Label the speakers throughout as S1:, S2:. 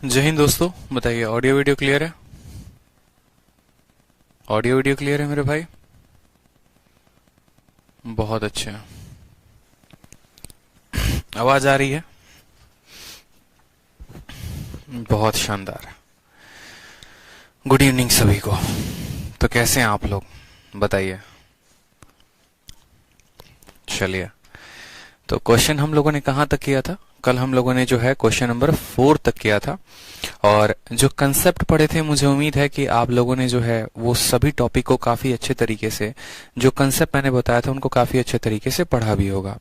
S1: जय हिंद दोस्तों। बताइए, ऑडियो वीडियो क्लियर है? ऑडियो वीडियो क्लियर है मेरे भाई? बहुत अच्छे। आवाज आ रही है? बहुत शानदार। गुड इवनिंग सभी को। तो कैसे हैं आप लोग, बताइए। चलिए, तो क्वेश्चन हम लोगों ने कहाँ तक किया था? कल हम लोगों ने जो है क्वेश्चन नंबर 4 तक किया था, और जो कंसेप्ट पढ़े थे, मुझे उम्मीद है कि आप लोगों ने जो है वो सभी टॉपिक को काफी अच्छे तरीके से, जो कंसेप्ट मैंने बताया था उनको काफी अच्छे तरीके से पढ़ा भी होगा।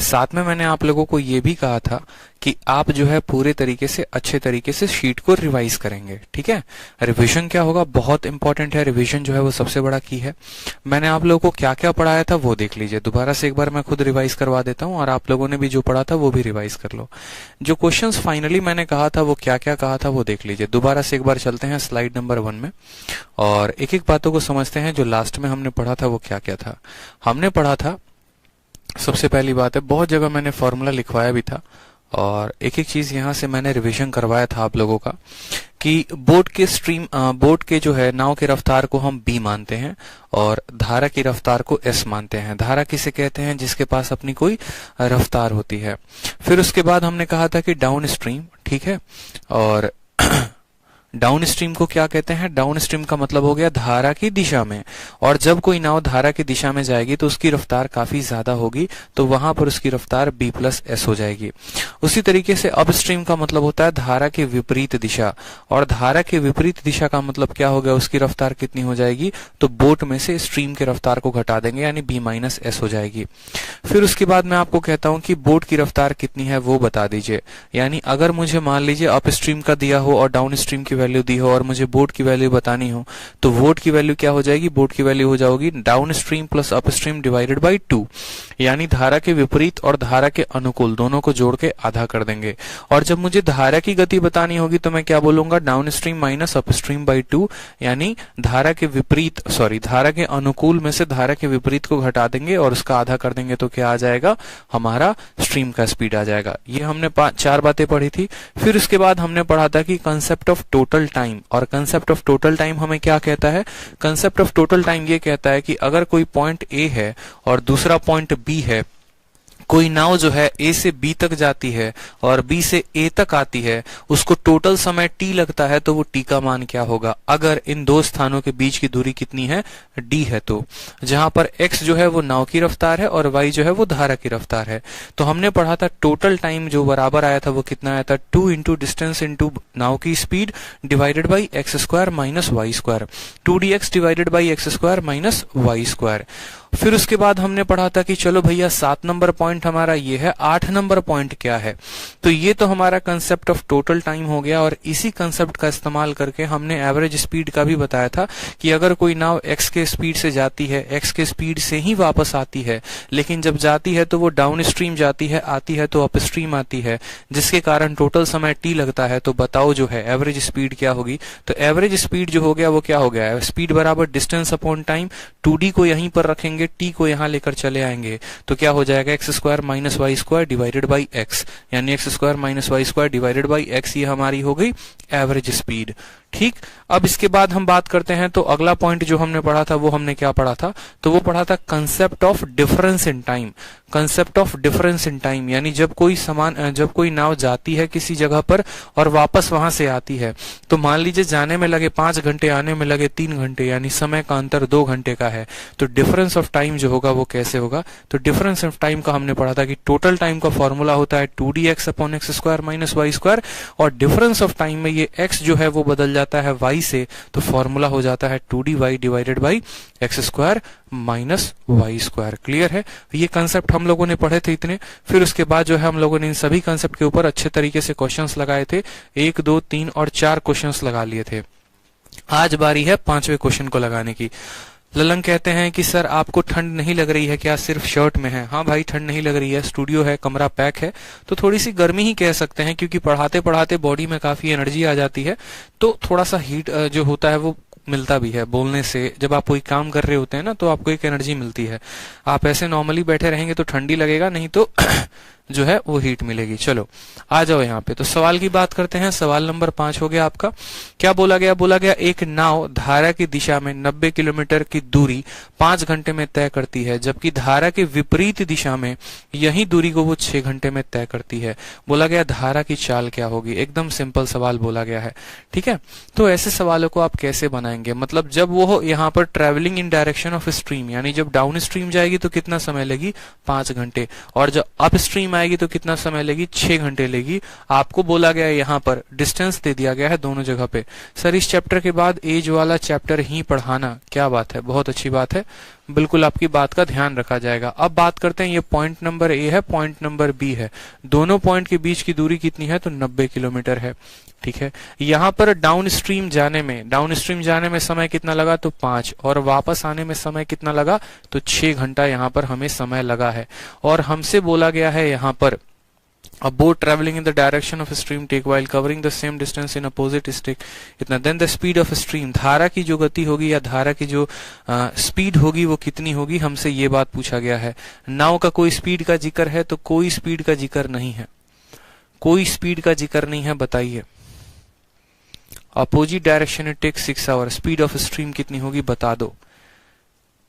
S1: साथ में मैंने आप लोगों को ये भी कहा था कि आप जो है पूरे तरीके से अच्छे तरीके से शीट को रिवाइज करेंगे। ठीक है, रिवीजन क्या होगा, बहुत इंपॉर्टेंट है। रिवीजन जो है वो सबसे बड़ा की है। मैंने आप लोगों को क्या क्या पढ़ाया था वो देख लीजिए। दोबारा से एक बार मैं खुद रिवाइज करवा देता हूँ, और आप लोगों ने भी जो पढ़ा था वो भी रिवाइज कर लो। जो क्वेश्चंस फाइनली मैंने कहा था वो क्या क्या कहा था वो देख लीजिए। दोबारा से एक बार चलते हैं स्लाइड नंबर 1 में, और एक एक बातों को समझते हैं। जो लास्ट में हमने पढ़ा था वो क्या क्या था। हमने पढ़ा था, सबसे पहली बात है, बहुत जगह मैंने फॉर्मूला लिखवाया भी था, और एक एक चीज यहां से मैंने रिवीजन करवाया था आप लोगों का, कि बोट के जो है नाव की रफ्तार को हम b मानते हैं, और धारा की रफ्तार को s मानते हैं। धारा किसे कहते हैं? जिसके पास अपनी कोई रफ्तार होती है। फिर उसके बाद हमने कहा था कि डाउन स्ट्रीम, ठीक है, और डाउन स्ट्रीम को क्या कहते हैं? डाउन स्ट्रीम का मतलब हो गया धारा की दिशा में, और जब कोई नाव धारा की दिशा में जाएगी तो उसकी रफ्तार काफी ज्यादा होगी, तो वहां पर उसकी रफ्तार b+s हो जाएगी। उसी तरीके से अप स्ट्रीम का मतलब होता है धारा के विपरीत दिशा, और धारा के विपरीत दिशा का मतलब क्या हो गया? उसकी रफ्तार कितनी हो जाएगी? तो बोट में से स्ट्रीम के रफ्तार को घटा देंगे, यानी b-s हो जाएगी। फिर उसके बाद मैं आपको कहता हूं कि बोट की रफ्तार कितनी है वो बता दीजिए। यानी अगर मुझे मान लीजिए अप स्ट्रीम का दिया हो और डाउन स्ट्रीम की वैल्यू दी हो, और मुझे बोट की वैल्यू बतानी हो, तो बोट की वैल्यू क्या हो जाएगी? बोट की वैल्यू हो जाएगी down stream plus up stream divided by 2, यानी धारा के विपरीत और धारा के अनुकूल दोनों को जोड़ के आधा कर देंगे। और जब मुझे धारा की गति बतानी होगी तो मैं क्या बोलूंगा? Down stream minus up stream by 2, यानी धारा के अनुकूल में से धारा के विपरीत को घटा देंगे और उसका आधा कर देंगे, तो क्या आ जाएगा? हमारा स्ट्रीम का स्पीड आ जाएगा। ये हमने 4 बातें पढ़ी थी। फिर उसके बाद हमने पढ़ा था कि कंसेप्ट ऑफ टोटल टाइम, और कंसेप्ट ऑफ टोटल टाइम हमें क्या कहता है? कंसेप्ट ऑफ टोटल टाइम ये कहता है कि अगर कोई पॉइंट ए है और दूसरा पॉइंट बी है, कोई नाव जो है ए से बी तक जाती है और बी से ए तक आती है, उसको टोटल समय टी लगता है, तो वो टी का मान क्या होगा? अगर इन दो स्थानों के बीच की दूरी कितनी है? डी है। तो जहां पर एक्स जो है वो नाव की रफ्तार है और वाई जो है वो धारा की रफ्तार है। तो हमने पढ़ा था टोटल टाइम जो बराबर आया था वो कितना आया था? 2 इंटू डिस्टेंस इंटू नाव की speed divided by x square minus y square, 2dx divided by x square minus y square. फिर उसके बाद हमने पढ़ा था कि चलो भैया 7 नंबर पॉइंट हमारा ये है, 8 नंबर पॉइंट क्या है? तो ये तो हमारा कंसेप्ट ऑफ टोटल टाइम हो गया, और इसी कंसेप्ट का इस्तेमाल करके हमने एवरेज स्पीड का भी बताया था कि अगर कोई नाव x के स्पीड से जाती है, x के स्पीड से ही वापस आती है, लेकिन जब जाती है तो वो डाउन स्ट्रीम जाती है, आती है तो अप स्ट्रीम आती है, जिसके कारण टोटल समय t लगता है, तो बताओ जो है एवरेज स्पीड क्या होगी? तो एवरेज स्पीड जो हो गया वो क्या हो गया है? स्पीड बराबर डिस्टेंस अपॉन टाइम। 2d को यहीं पर रखेंगे, टी को यहां लेकर चले आएंगे, तो क्या हो जाएगा? X square minus y square divided by x, यानी x square minus y square divided by x, ये हमारी हो गई एवरेज स्पीड। ठीक, अब इसके बाद हम बात करते हैं, तो अगला पॉइंट जो हमने पढ़ा था वो हमने क्या पढ़ा था? तो वो पढ़ा था concept of difference in time. Concept of difference in time, यानी जब कोई नाव जाती है किसी जगह पर और वापस वहां से आती है, तो मान लीजिए जाने में लगे 5 घंटे, आने में लगे 3 घंटे, यानी समय का अंतर 2 घंटे का है, तो डिफरेंस ऑफ टाइम जो होगा वो कैसे होगा? तो डिफरेंस ऑफ टाइम का हमने पढ़ा था कि टोटल टाइम का फॉर्मूला होता है 2dx upon x square minus y square, और डिफरेंस ऑफ टाइम में ये x जो है वो बदल जाता है y से, तो फॉर्मूला हो जाता है 2dy divided by x square minus y square. Clear है? ये कंसेप्ट हम लोगों ने पढ़े थे इतने। फिर उसके बाद जो है हम लोगों ने इन सभी कंसेप्ट के ऊपर अच्छे तरीके से क्वेश्चंस लगाए थे। 1, 2, 3 और 4 क्वेश्चंस लगा लिए थे। आज बारी है 5वें क्वेश्चन को लगाने की। ललन कहते हैं कि सर आपको ठंड नहीं लग रही है क्या? सिर्फ शर्ट में है। हाँ भाई, ठंड नहीं लग रही है, स्टूडियो है, कमरा पैक है, तो थोड़ी सी गर्मी ही कह सकते हैं, क्योंकि पढ़ाते पढ़ाते बॉडी में काफी एनर्जी आ जाती है, तो थोड़ा सा हीट जो होता है वो मिलता भी है बोलने से। जब आप कोई काम कर रहे होते हैं ना, तो आपको एक एनर्जी मिलती है। आप ऐसे नॉर्मली बैठे रहेंगे तो ठंडी लगेगा, नहीं तो जो है वो हीट मिलेगी। चलो आ जाओ यहाँ पे, तो सवाल की बात करते हैं। सवाल नंबर 5 हो गया आपका। क्या बोला गया? बोला गया एक नाव धारा की दिशा में 90 किलोमीटर की दूरी 5 घंटे में तय करती है, जबकि धारा के विपरीत दिशा में यही दूरी को वो 6 घंटे में तय करती है। बोला गया धारा की चाल क्या होगी। एकदम सिंपल सवाल बोला गया है, ठीक है। तो ऐसे सवालों को आप कैसे बनाएंगे? मतलब जब वो यहाँ पर travelling in direction of stream, यानी जब डाउन स्ट्रीम जाएगी तो कितना समय लेगी? 5 घंटे। और जब अप स्ट्रीम आएगी तो कितना समय लेगी? 6 घंटे लेगी। आपको बोला गया है यहाँ पर डिस्टेंस दे दिया गया है दोनों जगह पे। सर इस चैप्टर के बाद एज वाला चैप्टर ही पढ़ाना, क्या बात है, बहुत अच्छी बात है, बिल्कुल आपकी बात का ध्यान रखा जाएगा। अब बात करते हैं, ये पॉइंट नंबर ए है, पॉइंट नंबर बी है, दोनों पॉइंट के बीच की दूरी कितनी है? तो 90 किलोमीटर है, ठीक है। यहाँ पर डाउन स्ट्रीम जाने में समय कितना लगा? तो 5, और वापस आने में समय कितना लगा? तो 6 घंटा यहाँ पर हमें समय लगा है। और हमसे बोला गया है यहाँ पर a boat traveling in the direction of a stream take while covering the same distance in opposite stick इतना, then the speed of a stream, धारा की जो गति होगी या धारा की जो स्पीड होगी वो कितनी होगी, हमसे ये बात पूछा गया है। नाव का कोई स्पीड का जिक्र है? तो कोई स्पीड का जिक्र नहीं है, कोई स्पीड का जिक्र नहीं है। बताइए, opposite direction it take 6 hour, speed of stream कितनी होगी बता दो,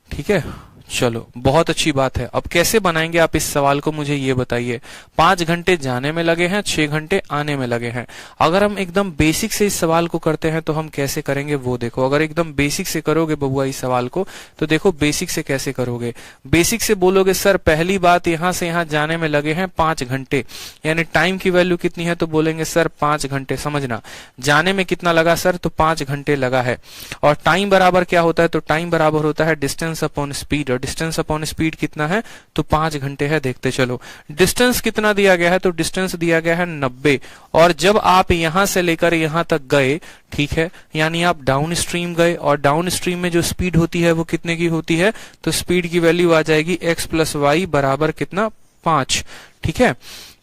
S1: ठीक है। चलो बहुत अच्छी बात है। अब कैसे बनाएंगे आप इस सवाल को, मुझे ये बताइए। 5 घंटे जाने में लगे हैं, 6 घंटे आने में लगे हैं। अगर हम एकदम बेसिक से इस सवाल को करते हैं तो हम कैसे करेंगे वो देखो। अगर एकदम बेसिक से करोगे बबुआ इस सवाल को, तो देखो बेसिक से कैसे करोगे। बेसिक से बोलोगे सर पहली बात यहां से यहां जाने में लगे हैं 5 घंटे, यानी टाइम की वैल्यू कितनी है? तो बोलेंगे सर 5 घंटे। समझना, जाने में कितना लगा सर? तो 5 घंटे लगा है। और टाइम बराबर क्या होता है? तो टाइम बराबर होता है distance upon speed, distance upon speed कितना है? तो 5 घंटे है। देखते चलो, डिस्टेंस कितना दिया गया है? तो डिस्टेंस दिया गया है 90। और जब आप यहां से लेकर यहां तक गए, ठीक है, यानी आप डाउन स्ट्रीम गए, और डाउन स्ट्रीम में जो स्पीड होती है वो कितने की होती है? तो स्पीड की वैल्यू आ जाएगी x प्लस वाई बराबर कितना? 5, ठीक है।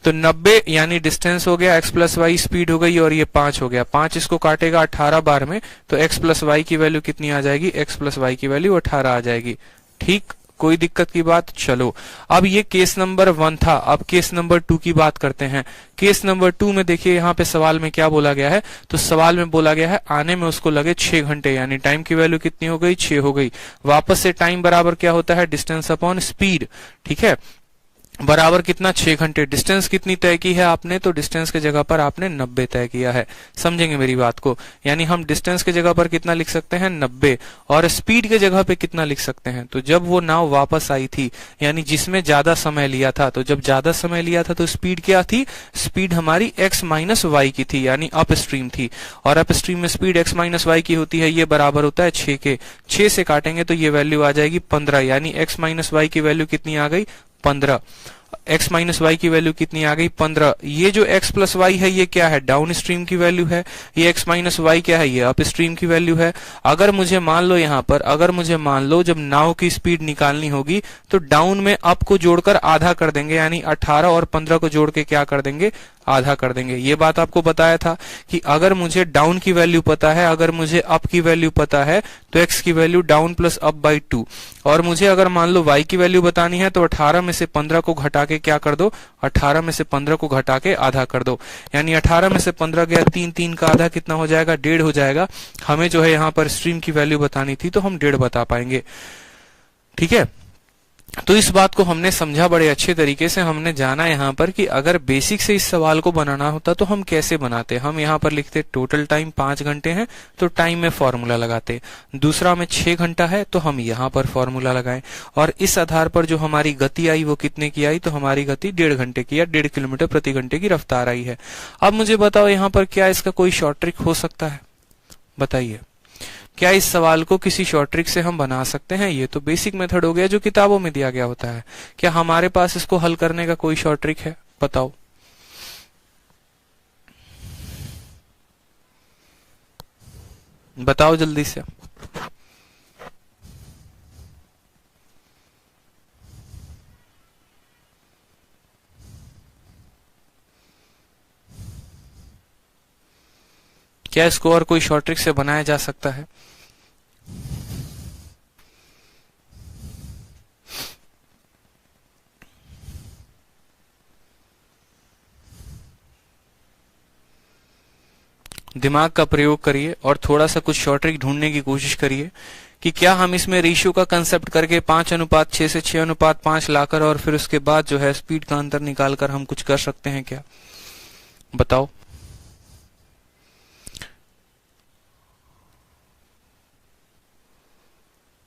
S1: तो 90 यानी डिस्टेंस हो गया, x प्लस वाई स्पीड हो गई, और ये 5 हो गया। 5 इसको काटेगा 18 बार में, तो x प्लस वाई की वैल्यू कितनी आ जाएगी? x प्लस वाई की वैल्यू 18 आ जाएगी, ठीक। कोई दिक्कत की बात? चलो अब ये केस नंबर 1 था। अब केस नंबर 2 की बात करते हैं। केस नंबर 2 में देखिए यहाँ पे सवाल में क्या बोला गया है? तो सवाल में बोला गया है आने में उसको लगे 6 घंटे, यानी टाइम की वैल्यू कितनी हो गई? 6 हो गई। वापस से टाइम बराबर क्या होता है? डिस्टेंस अपॉन स्पीड, ठीक है, बराबर कितना? 6 घंटे। डिस्टेंस कितनी तय की है आपने? तो डिस्टेंस के जगह पर आपने 90 तय किया है। समझेंगे मेरी बात को, यानी हम डिस्टेंस के जगह पर कितना लिख सकते हैं? 90। और स्पीड के जगह पे कितना लिख सकते हैं? तो जब वो नाव वापस आई थी, यानी जिसमें ज्यादा समय लिया था, तो जब ज्यादा समय लिया था तो स्पीड क्या थी? स्पीड हमारी x माइनस वाई की थी, यानी अप स्ट्रीम थी। और अप स्ट्रीम में स्पीड x माइनस वाई की होती है, ये बराबर होता है 6 के। 6 से काटेंगे तो ये वैल्यू आ जाएगी 15, यानी x माइनस वाई की वैल्यू कितनी आ गई? 15। x माइनस वाई की वैल्यू कितनी आ गई? 15। ये जो x प्लस वाई है ये क्या है? डाउन स्ट्रीम की वैल्यू है। ये x माइनस वाई क्या है? ये अप स्ट्रीम की वैल्यू है। अगर मुझे मान लो यहाँ पर, अगर मुझे मान लो जब नाव की स्पीड निकालनी होगी तो डाउन में अप को जोड़कर आधा कर देंगे, यानी 18 और 15 को जोड़ के क्या कर देंगे? आधा कर देंगे। ये बात आपको बताया था कि अगर मुझे डाउन की वैल्यू पता है, अगर मुझे अप की वैल्यू पता है, तो x की value down plus up by 2, और मुझे अगर मान लो y की वैल्यू बतानी है तो 18 में से 15 को घटा के क्या कर दो? 18 में से 15 को घटा के आधा कर दो, यानी 18 में से 15 गया 3, 3 का आधा कितना हो जाएगा? 1.5 हो जाएगा। हमें जो है यहाँ पर स्ट्रीम की वैल्यू बतानी थी तो हम 1.5 बता पाएंगे, ठीक है। तो इस बात को हमने समझा बड़े अच्छे तरीके से। हमने जाना यहाँ पर कि अगर बेसिक से इस सवाल को बनाना होता तो हम कैसे बनाते। हम यहाँ पर लिखते टोटल टाइम 5 घंटे है तो टाइम में फॉर्मूला लगाते। दूसरा में 6 घंटा है तो हम यहाँ पर फॉर्मूला लगाएं, और इस आधार पर जो हमारी गति आई वो कितने की आई? तो हमारी गति 1.5 घंटे की या 1.5 किलोमीटर प्रति घंटे की रफ्तार आई है। अब मुझे बताओ यहाँ पर क्या इसका कोई शॉर्ट ट्रिक हो सकता है? बताइए, क्या इस सवाल को किसी शॉर्ट ट्रिक से हम बना सकते हैं? ये तो बेसिक मेथड हो गया जो किताबों में दिया गया होता है। क्या हमारे पास इसको हल करने का कोई शॉर्ट ट्रिक है? बताओ। बताओ जल्दी से। क्या इसको और कोई शॉर्ट ट्रिक से बनाया जा सकता है? दिमाग का प्रयोग करिए और थोड़ा सा कुछ शॉर्ट ट्रिक ढूंढने की कोशिश करिए कि क्या हम इसमें रेशियो का कंसेप्ट करके 5:6 से 6:5 लाकर और फिर उसके बाद जो है स्पीड का अंतर निकालकर हम कुछ कर सकते हैं क्या? बताओ।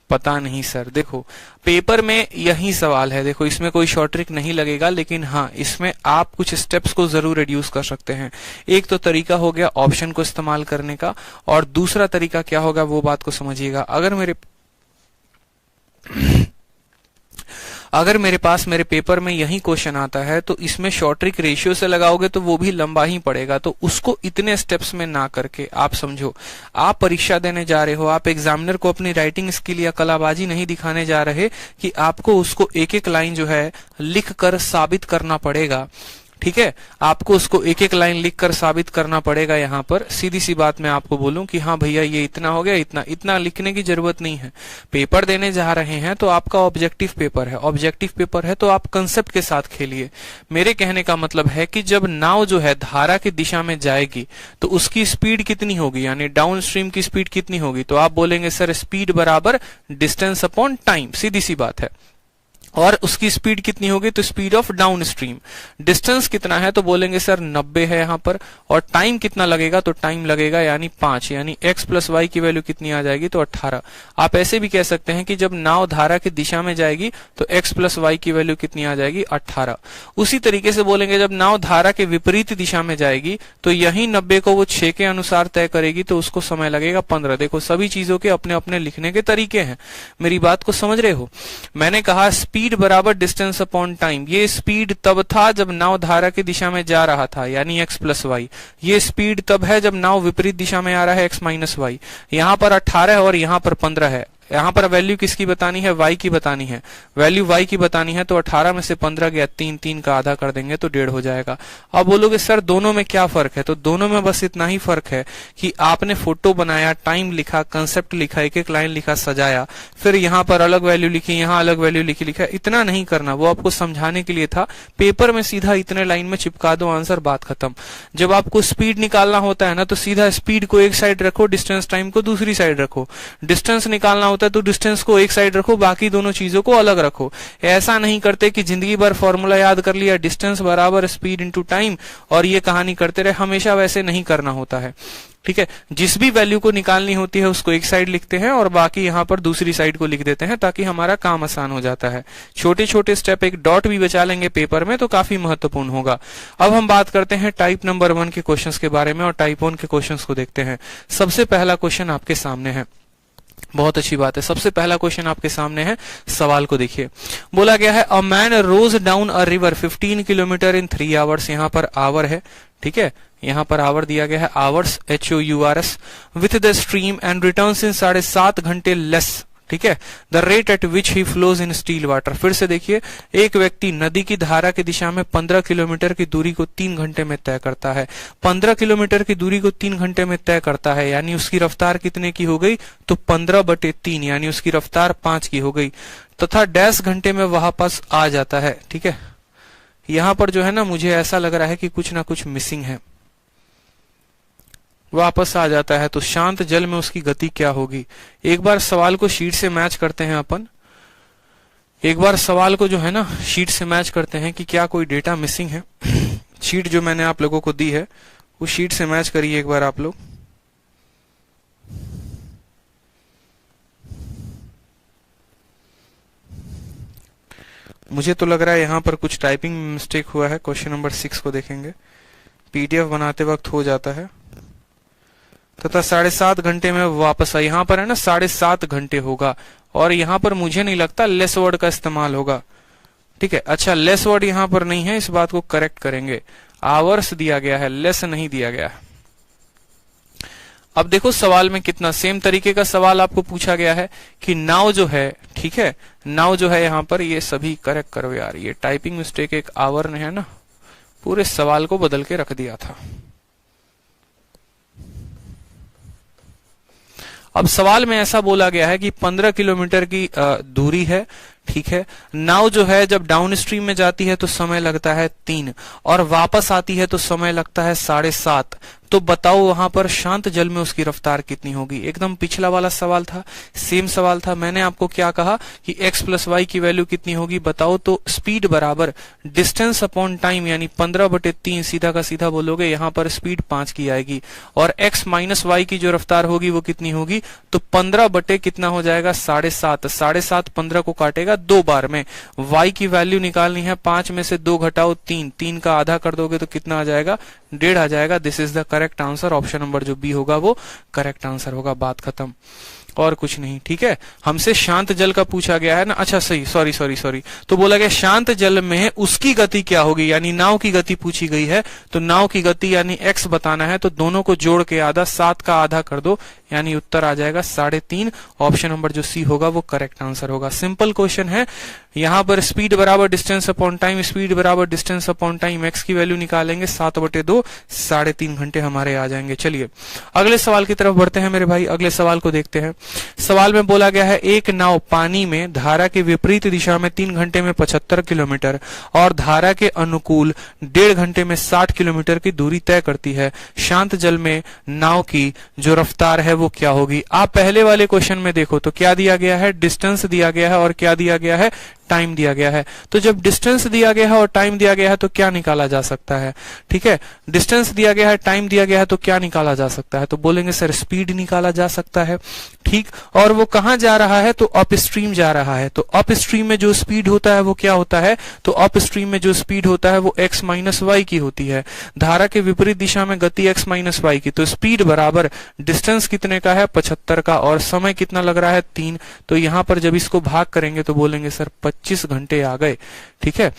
S1: पता नहीं सर। देखो पेपर में यही सवाल है, देखो इसमें कोई शॉर्ट ट्रिक नहीं लगेगा, लेकिन हाँ इसमें आप कुछ स्टेप्स को जरूर रिड्यूस कर सकते हैं। एक तो तरीका हो गया ऑप्शन को इस्तेमाल करने का, और दूसरा तरीका क्या होगा वो बात को समझिएगा। अगर मेरे पास मेरे पेपर में यही क्वेश्चन आता है तो इसमें शॉर्ट ट्रिक रेशियो से लगाओगे तो वो भी लंबा ही पड़ेगा, तो उसको इतने स्टेप्स में ना करके आप समझो आप परीक्षा देने जा रहे हो, आप एग्जामिनर को अपनी राइटिंग स्किल या कलाबाजी नहीं दिखाने जा रहे कि आपको उसको एक एक लाइन जो है लिख कर साबित करना पड़ेगा। ठीक है, आपको उसको एक एक लाइन लिखकर साबित करना पड़ेगा। यहाँ पर सीधी सी बात मैं आपको बोलूं कि हाँ भैया ये इतना हो गया, इतना लिखने की जरूरत नहीं है। पेपर देने जा रहे हैं तो आपका ऑब्जेक्टिव पेपर है, ऑब्जेक्टिव पेपर है तो आप कंसेप्ट के साथ खेलिए। मेरे कहने का मतलब है कि जब नाव जो है धारा की दिशा में जाएगी तो उसकी स्पीड कितनी होगी, यानी डाउन स्ट्रीम की स्पीड कितनी होगी, तो आप बोलेंगे सर स्पीड बराबर डिस्टेंस अपॉन टाइम, सीधी सी बात है। और उसकी स्पीड कितनी होगी, तो speed of down stream. Distance कितना है तो बोलेंगे सर 90 है यहाँ पर, और टाइम कितना लगेगा, तो टाइम लगेगा यानी 5, यानी x प्लस वाई की वैल्यू कितनी आ जाएगी, तो 18। आप ऐसे भी कह सकते हैं कि जब नाव धारा की दिशा में जाएगी तो x प्लस वाई की वैल्यू कितनी आ जाएगी, 18। उसी तरीके से बोलेंगे जब नाव धारा के विपरीत दिशा में जाएगी तो यही 90 को वो 6 के अनुसार तय करेगी तो उसको समय लगेगा 15। देखो सभी चीजों के अपने अपने लिखने के तरीके हैं, मेरी बात को समझ रहे हो। मैंने कहा स्पीड बराबर डिस्टेंस अपॉन टाइम, ये स्पीड तब था जब नाव धारा की दिशा में जा रहा था यानी x प्लस वाई। ये स्पीड तब है जब नाव विपरीत दिशा में आ रहा है x माइनस वाई। यहाँ पर 18 और यहाँ पर 15 है। यहाँ पर वैल्यू किसकी बतानी है, y की बतानी है, वैल्यू y की बतानी है। तो 18 में से 15 गया 3, 3 का आधा कर देंगे तो 1.5 हो जाएगा। अब बोलोगे सर दोनों में क्या फर्क है, तो दोनों में बस इतना ही फर्क है कि आपने फोटो बनाया, टाइम लिखा, कंसेप्ट लिखा, एक एक लाइन लिखा, सजाया, फिर यहाँ पर अलग वैल्यू लिखी, यहाँ अलग वैल्यू लिखा। इतना नहीं करना, वो आपको समझाने के लिए था। पेपर में सीधा इतने लाइन में चिपका दो आंसर, बात खत्म। जब आपको स्पीड निकालना होता है ना तो सीधा स्पीड को एक साइड रखो, डिस्टेंस टाइम को दूसरी साइड रखो। डिस्टेंस निकालना होता है तो डिस्टेंस को एक साइड रखो, बाकी दोनों चीजों को अलग रखो। ऐसा नहीं करते कि जिंदगी भर फॉर्मूला याद कर लिया डिस्टेंस बराबर स्पीड इनटू टाइम और ये कहानी करते रहे। हमेशा वैसे नहीं करना होता है, ठीक है। जिस भी वैल्यू को निकालनी होती है उसको एक साइड लिखते हैं और बाकी यहाँ पर दूसरी साइड को लिख देते हैं ताकि हमारा काम आसान हो जाता है। छोटे छोटे स्टेप, एक डॉट भी बचा लेंगे पेपर में तो काफी महत्वपूर्ण होगा। अब हम बात करते हैं टाइप नंबर 1 के क्वेश्चंस के बारे में और टाइप 1 के क्वेश्चंस को देखते हैं। सबसे पहला क्वेश्चन आपके सामने है, बहुत अच्छी बात है। सबसे पहला क्वेश्चन आपके सामने है, सवाल को देखिए। बोला गया है a man rows down a river 15 kilometre in 3 hours. यहाँ पर आवर है, ठीक है, यहाँ पर आवर दिया गया है, hours HOURS, with the stream and returns in 7.5 घंटे लेस, ठीक है, the rate at which he flows in still water. फिर से देखिए, एक व्यक्ति नदी की धारा की दिशा में 15 किलोमीटर की दूरी को 3 घंटे में तय करता है। 15 किलोमीटर की दूरी को 3 घंटे में तय करता है यानी उसकी रफ्तार कितने की हो गई, तो 15/3 यानी उसकी रफ्तार 5 की हो गई, तथा डैश घंटे में वापस आ जाता है। ठीक है, यहां पर जो है ना मुझे ऐसा लग रहा है कि कुछ ना कुछ मिसिंग है। वापस आ जाता है तो शांत जल में उसकी गति क्या होगी। एक बार सवाल को शीट से मैच करते हैं अपन, एक बार सवाल को जो है ना शीट से मैच करते हैं कि क्या कोई डेटा मिसिंग है। शीट जो मैंने आप लोगों को दी है उस शीट से मैच करिए एक बार आप लोग। मुझे तो लग रहा है यहां पर कुछ टाइपिंग मिस्टेक हुआ है। क्वेश्चन नंबर 6 को देखेंगे, PDF बनाते वक्त हो जाता है, तथा 7.5 घंटे में वापस आए। यहां पर है ना 7.5 घंटे होगा और यहां पर मुझे नहीं लगता लेस वर्ड का इस्तेमाल होगा। ठीक है, अच्छा लेस वर्ड यहां पर नहीं है, इस बात को करेक्ट करेंगे। आवर्स दिया गया है, लेस नहीं दिया गया है। अब देखो सवाल में कितना सेम तरीके का सवाल आपको पूछा गया है कि नाव जो है, ठीक है, नाव जो है यहां पर, ये सभी करेक्ट करो यार, ये टाइपिंग मिस्टेक एक आवर ने है ना पूरे सवाल को बदल के रख दिया था। अब सवाल में ऐसा बोला गया है कि 15 किलोमीटर की दूरी है, ठीक है। नाव जो है जब डाउन स्ट्रीम में जाती है तो समय लगता है 3 और वापस आती है तो समय लगता है 7.5। तो बताओ वहां पर शांत जल में उसकी रफ्तार कितनी होगी। एकदम पिछला वाला सवाल था, सेम सवाल था। मैंने आपको क्या कहा कि x प्लस वाई की वैल्यू कितनी होगी बताओ, तो स्पीड बराबर डिस्टेंस अपॉन टाइम, यानी 15/3 सीधा का सीधा बोलोगे, यहाँ पर स्पीड 5 की आएगी। और x माइनस वाई की जो रफ्तार होगी वो कितनी होगी, तो 15 बटे कितना हो जाएगा 7.5, 7.5 15 को काटेगा 2 बार में। y की वैल्यू निकालनी है, 5 में से 2 घटाओ 3, 3 का आधा कर दोगे तो कितना आ जाएगा, 1.5 आ जाएगा। This is the correct answer. Option number जो बी होगा वो करेक्ट आंसर होगा। बात खत्म, और कुछ नहीं। ठीक है, हमसे शांत जल का पूछा गया है ना। अच्छा सही, सॉरी, तो बोला गया शांत जल में उसकी गति क्या होगी, यानी नाव की गति पूछी गई है। तो नाव की गति यानी x बताना है, तो दोनों को जोड़ के आधा, 7 का आधा कर दो, यानी उत्तर आ जाएगा 3.5। ऑप्शन नंबर जो सी होगा वो करेक्ट आंसर होगा। सिंपल क्वेश्चन है। यहाँ पर स्पीड बराबर डिस्टेंस अपॉन टाइम, स्पीड बराबर डिस्टेंस अपॉन टाइम, x की वैल्यू निकालेंगे 7/2, 3.5 घंटे हमारे आ जाएंगे। चलिए अगले सवाल की तरफ बढ़ते हैं मेरे भाई। अगले सवाल को देखते हैं। सवाल में बोला गया है एक नाव पानी में धारा के विपरीत दिशा में 3 घंटे में 75 किलोमीटर और धारा के अनुकूल 1.5 घंटे में 60 किलोमीटर की दूरी तय करती है। शांत जल में नाव की जो रफ्तार है वो क्या होगी। आप पहले वाले क्वेश्चन में देखो तो क्या दिया गया है, डिस्टेंस दिया गया है और क्या दिया गया है, टाइम दिया गया है। तो जब डिस्टेंस दिया गया है और टाइम दिया गया है तो क्या निकाला जा सकता है। ठीक है, डिस्टेंस दिया गया है, टाइम दिया गया है, तो क्या निकाला जा सकता है, तो बोलेंगे सर स्पीड निकाला जा सकता है। ठीक, और वो कहां जा रहा है, तो अप स्ट्रीम जा रहा है। तो अप स्ट्रीम में जो स्पीड होता है वो क्या होता है, तो अप स्ट्रीम में जो स्पीड होता है वो x माइनस वाई की होती है। धारा के विपरीत दिशा में गति x माइनस वाई की, तो स्पीड बराबर डिस्टेंस कितने का है, 75 का, और समय कितना लग रहा है 3। तो यहां पर जब इसको भाग करेंगे तो बोलेंगे सर 25 घंटे आ गए। ठीक है,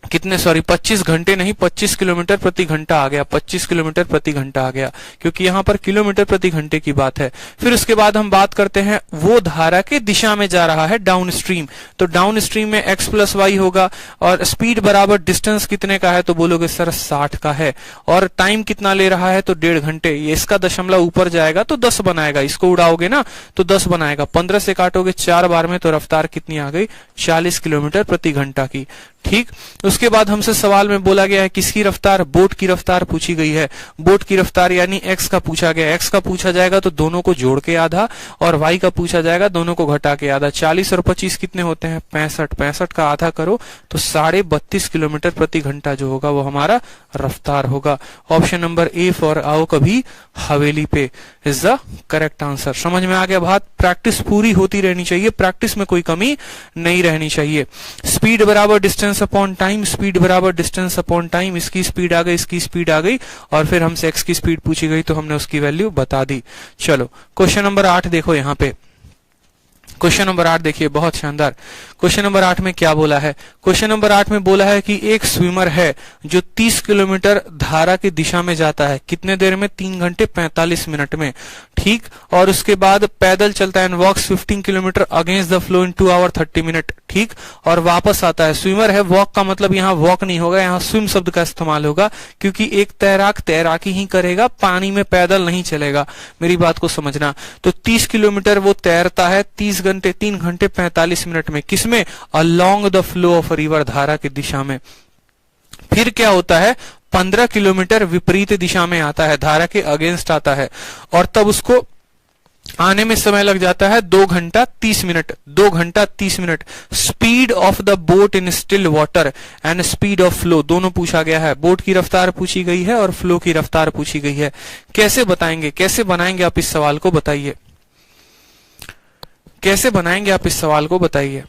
S1: कितने, सॉरी 25 घंटे नहीं, 25 किलोमीटर प्रति घंटा आ गया, 25 किलोमीटर प्रति घंटा आ गया, क्योंकि यहां पर किलोमीटर प्रति घंटे की बात है। फिर उसके बाद हम बात करते हैं वो धारा के दिशा में जा रहा है डाउन स्ट्रीम, तो डाउन स्ट्रीम में x प्लस वाई होगा और स्पीड बराबर डिस्टेंस कितने का है, तो बोलोगे सर 60 का है, और टाइम कितना ले रहा है, तो 1.5 घंटे। ये इसका दशमलव ऊपर जाएगा तो 10 बनाएगा, इसको उड़ाओगे ना तो 10 बनाएगा, 15 से काटोगे 4 बार में, तो रफ्तार कितनी आ गई, 40 किलोमीटर प्रति घंटा की। ठीक, उसके बाद हमसे सवाल में बोला गया है किसकी रफ्तार, बोट की रफ्तार पूछी गई है। बोट की रफ्तार यानी x का पूछा गया, x का पूछा जाएगा तो दोनों को जोड़ के आधा, और y का पूछा जाएगा दोनों को घटा के आधा। 40 और 25 कितने होते हैं, 65, 65 का आधा करो तो 32.5 किलोमीटर प्रति घंटा जो होगा वो हमारा रफ्तार होगा। ऑप्शन नंबर ए फॉर आओ कभी हवेली पे इज द करेक्ट आंसर। समझ में आ गया बात। प्रैक्टिस पूरी होती रहनी चाहिए, प्रैक्टिस में कोई कमी नहीं रहनी चाहिए। स्पीड बराबर डिस्टेंस अपॉन टाइम, स्पीड बराबर डिस्टेंस अपॉन टाइम, इसकी स्पीड आ गई, इसकी स्पीड आ गई, और फिर हमसे x की स्पीड पूछी गई तो हमने उसकी वैल्यू बता दी। चलो क्वेश्चन नंबर 8 देखो। यहाँ पे क्वेश्चन नंबर 8 देखिए, बहुत शानदार। क्वेश्चन नंबर 8 में क्या बोला है, क्वेश्चन नंबर 8 में बोला है कि एक स्विमर है जो 30 किलोमीटर धारा की दिशा में जाता है, कितने देर में, 3 घंटे 45 मिनट में। ठीक, और उसके बाद पैदल चलता है, walks 15 kilometre against the flow in 2 hour 30 minute. ठीक, और वापस आता है। स्विमर है, वॉक का मतलब यहाँ वॉक नहीं होगा, यहाँ स्विम शब्द का इस्तेमाल होगा, क्योंकि एक तैराक तैराकी ही करेगा, पानी में पैदल नहीं चलेगा। मेरी बात को समझना। तो 30 किलोमीटर वो तैरता है 3 घंटे 45 मिनट में, किसमें, along the flow of river, धारा की दिशा में। फिर क्या होता है, 15 किलोमीटर विपरीत दिशा में आता है, धारा के अगेंस्ट आता है, और तब उसको आने में समय लग जाता है 2 घंटा 30 मिनट, 2 घंटा 30 minute. Speed of the boat in still water and speed of flow दोनों पूछा गया है। बोट की रफ्तार पूछी गई है और फ्लो की रफ्तार पूछी गई है। कैसे बताएंगे, कैसे बनाएंगे आप इस सवाल को, बताइए कैसे बनाएंगे आप इस सवाल को, बताइए।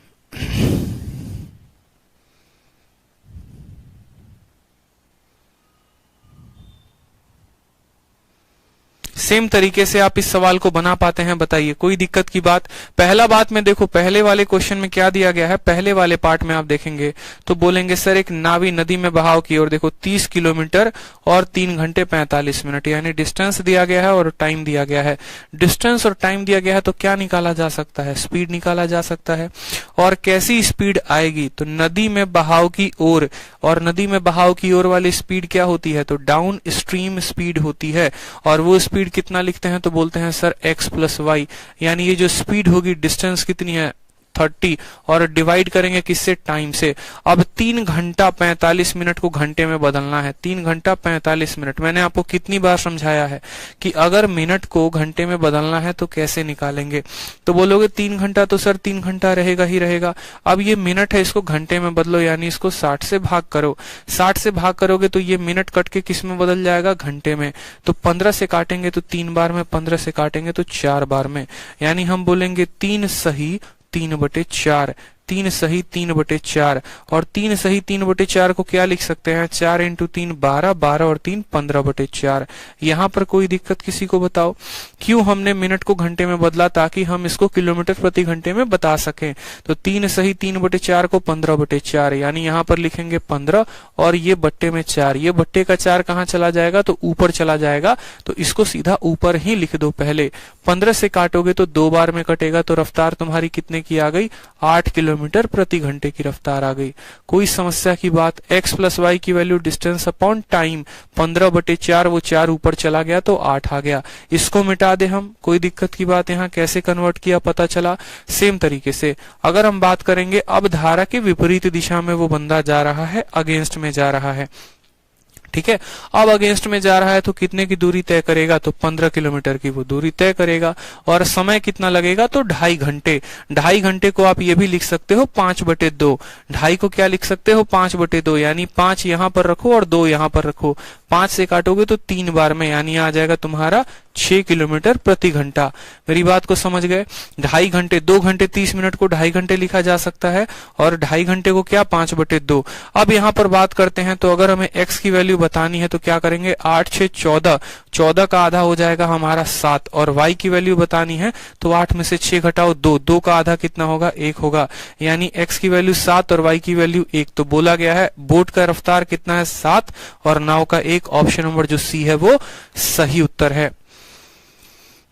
S1: सेम तरीके से आप इस सवाल को बना पाते हैं, बताइए, कोई दिक्कत की बात। पहला बात में देखो, पहले वाले क्वेश्चन में क्या दिया गया है, पहले वाले पार्ट में आप देखेंगे तो बोलेंगे सर एक नावी नदी में बहाव की ओर, देखो 30 किलोमीटर और 3 घंटे 45 मिनट, यानी डिस्टेंस दिया गया है और टाइम दिया गया है। डिस्टेंस और टाइम दिया गया है तो क्या निकाला जा सकता है, स्पीड निकाला जा सकता है। और कैसी स्पीड आएगी, तो नदी में बहाव की ओर, और नदी में बहाव की ओर वाली स्पीड क्या होती है, तो डाउन स्ट्रीम स्पीड होती है। और वो स्पीड कितना लिखते हैं, तो बोलते हैं सर x प्लस वाई, यानी ये जो स्पीड होगी, डिस्टेंस कितनी है, 30 और डिवाइड करेंगे किससे, टाइम से। अब 3 घंटा 45 मिनट को घंटे में बदलना है, 3 घंटा 45 मिनट। मैंने आपको कितनी बार समझाया है कि अगर मिनट को घंटे में बदलना है तो कैसे निकालेंगे। तो बोलोगे 3 घंटा तो सर 3 घंटा रहेगा ही रहेगा। अब ये मिनट है, इसको घंटे में बदलो, यानी इसको 60 से भाग करो। 60 से भाग करोगे तो ये मिनट कट के किस में बदल जाएगा, घंटे में। तो 15 से काटेंगे तो 3 बार में, 15 से काटेंगे तो 4 बार में, यानी हम बोलेंगे 3 सही 3/4, 3 सही 3/4। और 3 सही 3/4 को क्या लिख सकते हैं, 4 × 3 12, 12 और 3 15/4। यहाँ पर कोई दिक्कत किसी को बताओ, क्यों हमने मिनट को घंटे में बदला, ताकि हम इसको किलोमीटर प्रति घंटे में बता सकें। तो 3 सही 3/4 को 15/4, यानी यहाँ पर लिखेंगे 15 और ये बट्टे में 4, ये बट्टे का 4 कहाँ चला जाएगा, तो ऊपर चला जाएगा, तो इसको सीधा ऊपर ही लिख दो। पहले 15 से काटोगे तो 2 बार में कटेगा, तो रफ्तार तुम्हारी कितने की आ गई, 8 किलोमीटर प्रति घंटे की रफ्तार आ गई। कोई समस्या की बात। x + y की वैल्यू डिस्टेंस अपॉन टाइम, 15/4, वो 4 ऊपर चला गया तो 8 आ गया। इसको मिटा दे हम, कोई दिक्कत की बात। यहाँ कैसे कन्वर्ट किया पता चला। सेम तरीके से अगर हम बात करेंगे, अब धारा के विपरीत दिशा में वो बंदा जा रहा है, अगेंस्ट में जा रहा है, ठीक है। अब अगेंस्ट में जा रहा है तो कितने की दूरी तय करेगा, तो 15 किलोमीटर की वो दूरी तय करेगा। और समय कितना लगेगा, तो 2.5 घंटे। 2.5 घंटे को आप ये भी लिख सकते हो 5/2। 2.5 को क्या लिख सकते हो, 5/2, यानी 5 यहाँ पर रखो और 2 यहाँ पर रखो। 5 से काटोगे तो 3 बार में, यानी आ जाएगा तुम्हारा 6 किलोमीटर प्रति घंटा। मेरी बात को समझ गए। 2.5 घंटे, 2 घंटे 30 मिनट को 2.5 घंटे लिखा जा सकता है, और 2.5 घंटे को क्या, 5/2। अब यहाँ पर बात करते हैं, तो अगर हमें x की वैल्यू बतानी है तो क्या करेंगे, 8 6 14, 14 का आधा हो जाएगा हमारा 7। और y की वैल्यू बतानी है तो 8 में से 6 घटाओ 2, 2 का आधा कितना होगा, 1 होगा, यानी x की वैल्यू 7 और y की वैल्यू 1। तो बोला गया है बोट का रफ्तार कितना है, 7, और नाव का 1। ऑप्शन नंबर जो सी है वो सही उत्तर है।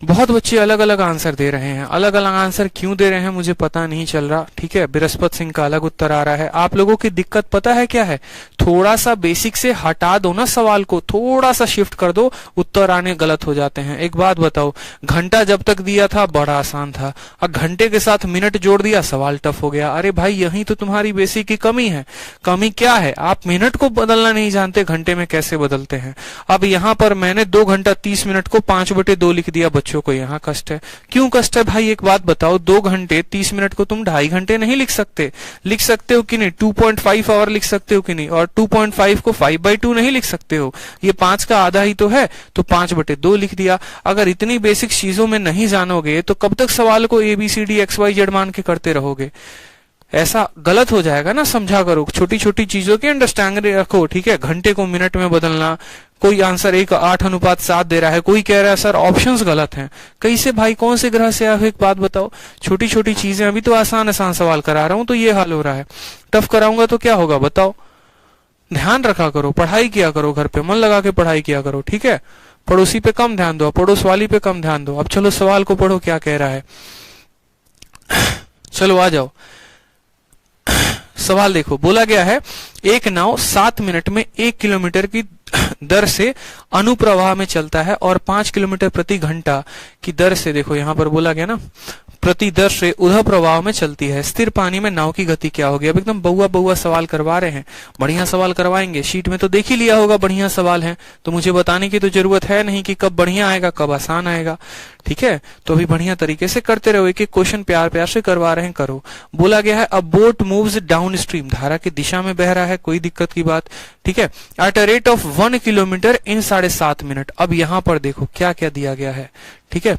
S1: बहुत बच्चे अलग अलग आंसर दे रहे हैं, अलग अलग आंसर क्यों दे रहे हैं मुझे पता नहीं चल रहा, ठीक है। बृहस्पति सिंह का अलग उत्तर आ रहा है। आप लोगों की दिक्कत पता है क्या है, थोड़ा सा बेसिक से हटा दो ना, सवाल को थोड़ा सा शिफ्ट कर दो, उत्तर आने गलत हो जाते हैं। एक बात बताओ, घंटा जब तक दिया था बड़ा आसान था, अब घंटे के साथ मिनट जोड़ दिया, सवाल टफ हो गया। अरे भाई यही तो तुम्हारी बेसिक की कमी है। कमी क्या है, आप मिनट को बदलना नहीं जानते, घंटे में कैसे बदलते हैं। अब यहाँ पर मैंने 2 घंटा 30 मिनट को 5/2 लिख दिया। बच्चों को यहाँ कष्ट है, क्यों कष्ट है भाई, एक बात बताओ, 2 घंटे 30 मिनट को तुम 2.5 घंटे नहीं लिख सकते, लिख सकते हो कि नहीं, 2.5 आवर लिख सकते हो कि नहीं, और 2.5 को 5/2 नहीं लिख सकते हो, ये 5 का आधा ही तो है, तो 5/2 लिख दिया। अगर इतनी बेसिक चीजों में नहीं जानोगे तो कब तक सवाल को ABCD XYZ मान के करते रहोगे, ऐसा गलत हो जाएगा ना। समझा करो, छोटी छोटी चीजों की अंडरस्टैंडिंग रखो, ठीक है। घंटे को मिनट में बदलना, कोई आंसर 8:7 दे रहा है, कोई कह रहा है सर ऑप्शंस गलत हैं। कैसे भाई, कौन से ग्रह से आए हो, एक बात बताओ। छोटी छोटी चीजें, अभी तो आसान आसान सवाल करा रहा हूं तो ये हाल हो रहा है, टफ कराऊंगा तो क्या होगा बताओ। ध्यान रखा करो, पढ़ाई किया करो, घर पे मन लगा के पढ़ाई किया करो, ठीक है। पड़ोसी पे कम ध्यान दो, पड़ोस वाली पे कम ध्यान दो। अब चलो सवाल को पढ़ो, क्या कह रहा है। चलो आ जाओ, सवाल देखो। बोला गया है एक नाव 7 मिनट में 1 किलोमीटर की दर से अनुप्रवाह में चलता है और 5 किलोमीटर प्रति घंटा की दर से, देखो यहां पर बोला गया ना, प्रति दर से उधर प्रवाह में चलती है। स्थिर पानी में नाव की गति क्या होगी। अब एकदम बउआ बउआ सवाल करवा रहे हैं, बढ़िया सवाल करवाएंगे। शीट में तो देख ही लिया होगा बढ़िया सवाल है, तो मुझे बताने की तो जरूरत है नहीं कि कब बढ़िया आएगा कब आसान आएगा, ठीक है। तो अभी बढ़िया तरीके से करते रहो, एक एक क्वेश्चन प्यार प्यार से करवा रहे हैं, करो। बोला गया है अ बोट मूव्स डाउन स्ट्रीम, धारा की दिशा में बह रहा है, कोई दिक्कत की बात, ठीक है, at a rate of 1 kilometre in 7.5 minute. अब यहाँ पर देखो क्या क्या दिया गया है, ठीक है,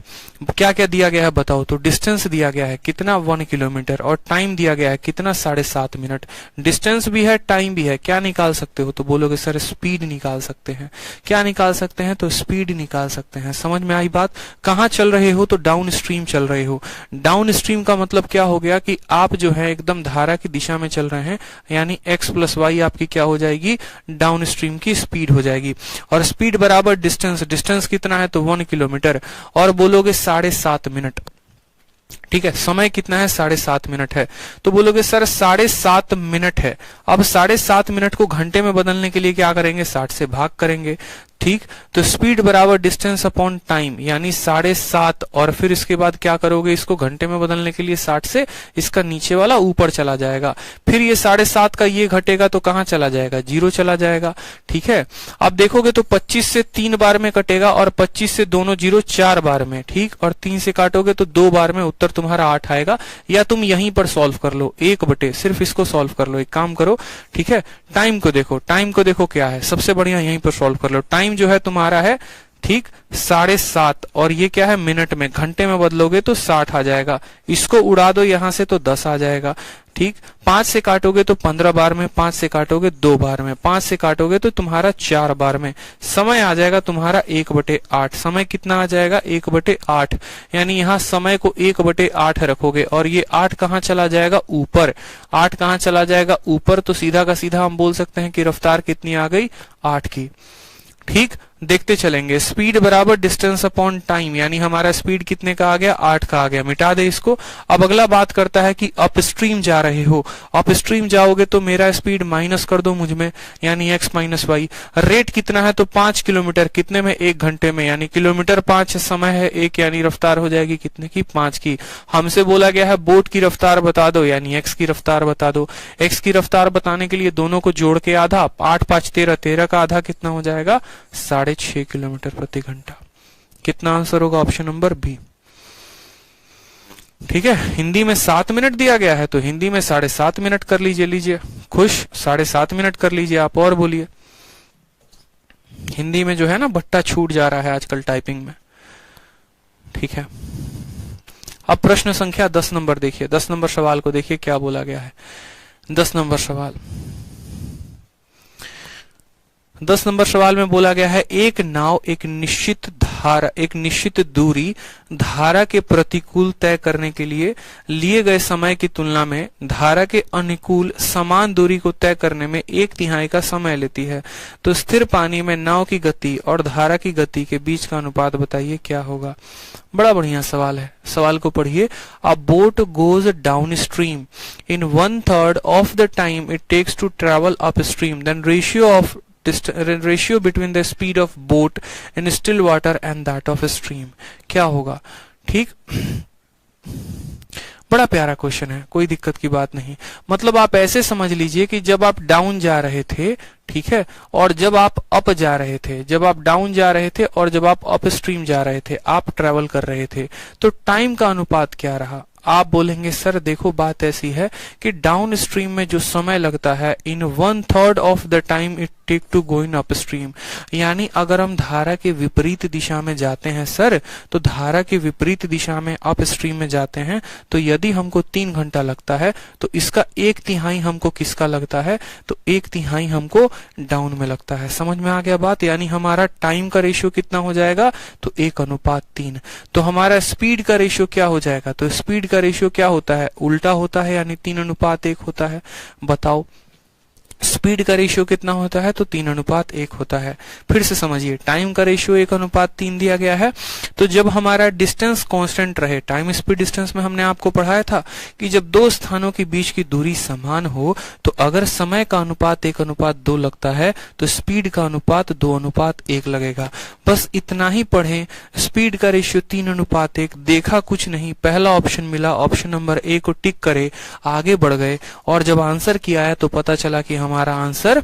S1: क्या क्या दिया गया है बताओ। तो डिस्टेंस दिया गया है कितना, 1 किलोमीटर, और टाइम दिया गया है कितना, 7.5 मिनट। डिस्टेंस भी है टाइम भी है, क्या निकाल सकते हो, तो बोलोगे सर स्पीड निकाल सकते हैं। क्या निकाल सकते हैं, तो स्पीड निकाल सकते हैं। समझ में आई बात। कहाँ चल रहे हो, तो डाउन स्ट्रीम चल रहे हो। डाउन स्ट्रीम का मतलब क्या हो गया कि आप जो है एकदम धारा की दिशा में चल रहे हैं, यानी x + y आपकी क्या हो जाएगी, डाउन स्ट्रीम की स्पीड हो जाएगी। और स्पीड बराबर डिस्टेंस, डिस्टेंस कितना है, तो 1 किलोमीटर, और बोलोगे 7.5 मिनट, ठीक है। समय कितना है, 7.5 मिनट है, तो बोलोगे सर 7.5 मिनट है। अब 7.5 मिनट को घंटे में बदलने के लिए क्या करेंगे, 60 से भाग करेंगे। ठीक, तो स्पीड बराबर डिस्टेंस अपॉन टाइम, यानी 7.5, और फिर इसके बाद क्या करोगे, इसको घंटे में बदलने के लिए 60 से इसका नीचे वाला ऊपर चला जाएगा, फिर ये 7.5 का ये घटेगा तो कहां चला जाएगा, 0 चला जाएगा। ठीक है, अब देखोगे तो 25 से 3 बार में कटेगा और 25 से दोनों 0 4 बार में, ठीक, और 3 से काटोगे तो 2 बार में, उत्तर तुम्हारा 8 आएगा। या तुम यहीं पर सॉल्व कर लो, 1/, सिर्फ इसको सॉल्व कर लो, एक काम करो, ठीक है, टाइम को देखो, टाइम को देखो क्या है, सबसे बढ़िया यहीं पर सॉल्व कर लो। टाइम जो है तुम्हारा है, ठीक, 7.5, और ये क्या है मिनट में, घंटे में बदलोगे तो 60 आ जाएगा, इसको उड़ा दो यहां से तो 10 आ जाएगा। ठीक, 5 से काटोगे तो 15 बार में, 5 से काटोगे 2 बार में, 5 से काटोगे तो तुम्हारा 4 बार में, समय आ जाएगा तुम्हारा 1/8। समय कितना आ जाएगा, 1/8, यानी यहाँ समय को 1/8 रखोगे और ये 8 कहाँ चला जाएगा, ऊपर। 8 कहाँ चला जाएगा, ऊपर, तो सीधा का सीधा हम बोल सकते हैं कि रफ्तार कितनी आ गई, 8 की। ठीक, देखते चलेंगे, स्पीड बराबर डिस्टेंस अपॉन टाइम, यानी हमारा स्पीड कितने का आ गया, 8 का आ गया, मिटा दे इसको। अब अगला बात करता है कि अपस्ट्रीम जा रहे हो, अपस्ट्रीम जाओगे तो मेरा स्पीड माइनस कर दो मुझ में, यानी x माइनस वाई। रेट कितना है तो 5 किलोमीटर, कितने में, 1 घंटे में, यानी किलोमीटर 5 समय है 1, यानी रफ्तार हो जाएगी कितने की, 5 की। हमसे बोला गया है बोट की रफ्तार बता दो, यानी x की रफ्तार बता दो। x की रफ्तार बताने के लिए दोनों को जोड़ के आधा, 8 5 13, 13 का आधा कितना हो जाएगा, 6.5 किलोमीटर प्रति घंटा। कितना आंसर होगा, ऑप्शन नंबर बी। ठीक है, हिंदी में 7 मिनट दिया गया है तो हिंदी में 7.5 मिनट कर लीजिए, खुश, 7.5 मिनट कर लीजिए आप, और बोलिए। हिंदी में जो है ना बट्टा छूट जा रहा है आजकल टाइपिंग में। ठीक है, अब प्रश्न संख्या 10 नंबर देखिए, 10 नंबर सवाल को देखिए क्या बोला गया है। 10 नंबर सवाल, 10 नंबर सवाल में बोला गया है, एक नाव एक निश्चित दूरी धारा के प्रतिकूल तय करने के लिए गए समय की तुलना में धारा के अनुकूल समान दूरी को तय करने में 1/3 का समय लेती है, तो स्थिर पानी में नाव की गति और धारा की गति के बीच का अनुपात बताइए क्या होगा। बड़ा बढ़िया सवाल है, सवाल को पढ़िए। A boat goes downstream in 1/3 of the time it takes to travel upstream, then ratio between the speed of boat in still water and that of stream क्या होगा। ठीक, बड़ा प्यारा क्वेश्चन है, कोई दिक्कत की बात नहीं। मतलब आप ऐसे समझ लीजिए कि जब आप डाउन जा रहे थे, ठीक है, और जब आप अप जा रहे थे, जब आप डाउन जा रहे थे और जब आप अप स्ट्रीम जा रहे थे, आप ट्रेवल कर रहे थे, तो टाइम का अनुपात क्या रहा। आप बोलेंगे सर देखो बात ऐसी है कि डाउन स्ट्रीम में जो समय लगता है, in 1/3 of the time it take to go in upstream, यानी अगर हम धारा के विपरीत दिशा में जाते हैं सर, तो धारा के विपरीत दिशा में अप स्ट्रीम में जाते हैं, तो यदि हमको 3 घंटा लगता है तो इसका 1/3 हमको किसका लगता है, तो 1/3 हमको डाउन में लगता है। समझ में आ गया बात, यानी हमारा टाइम का रेशियो कितना हो जाएगा, तो 1:3। तो हमारा स्पीड का रेशियो क्या हो जाएगा, तो स्पीड का रेशियो क्या होता है, उल्टा होता है, यानी 3:1 होता है। बताओ स्पीड का रेशियो कितना होता है, तो 3:1 होता है। फिर से समझिए, टाइम का रेशियो 1:3 दिया गया है, तो जब हमारा डिस्टेंस कांस्टेंट रहे, टाइम स्पीड डिस्टेंस में हमने आपको पढ़ाया था कि जब दो स्थानों के बीच की दूरी समान हो, तो अगर समय का अनुपात 1:2 लगता है तो स्पीड का अनुपात 2:1 लगेगा। बस इतना ही पढ़ें, स्पीड का रेशियो 3:1, देखा कुछ नहीं, पहला ऑप्शन मिला, ऑप्शन नंबर ए को टिक करे, आगे बढ़ गए, और जब आंसर किया है तो पता चला कि हमारा आंसर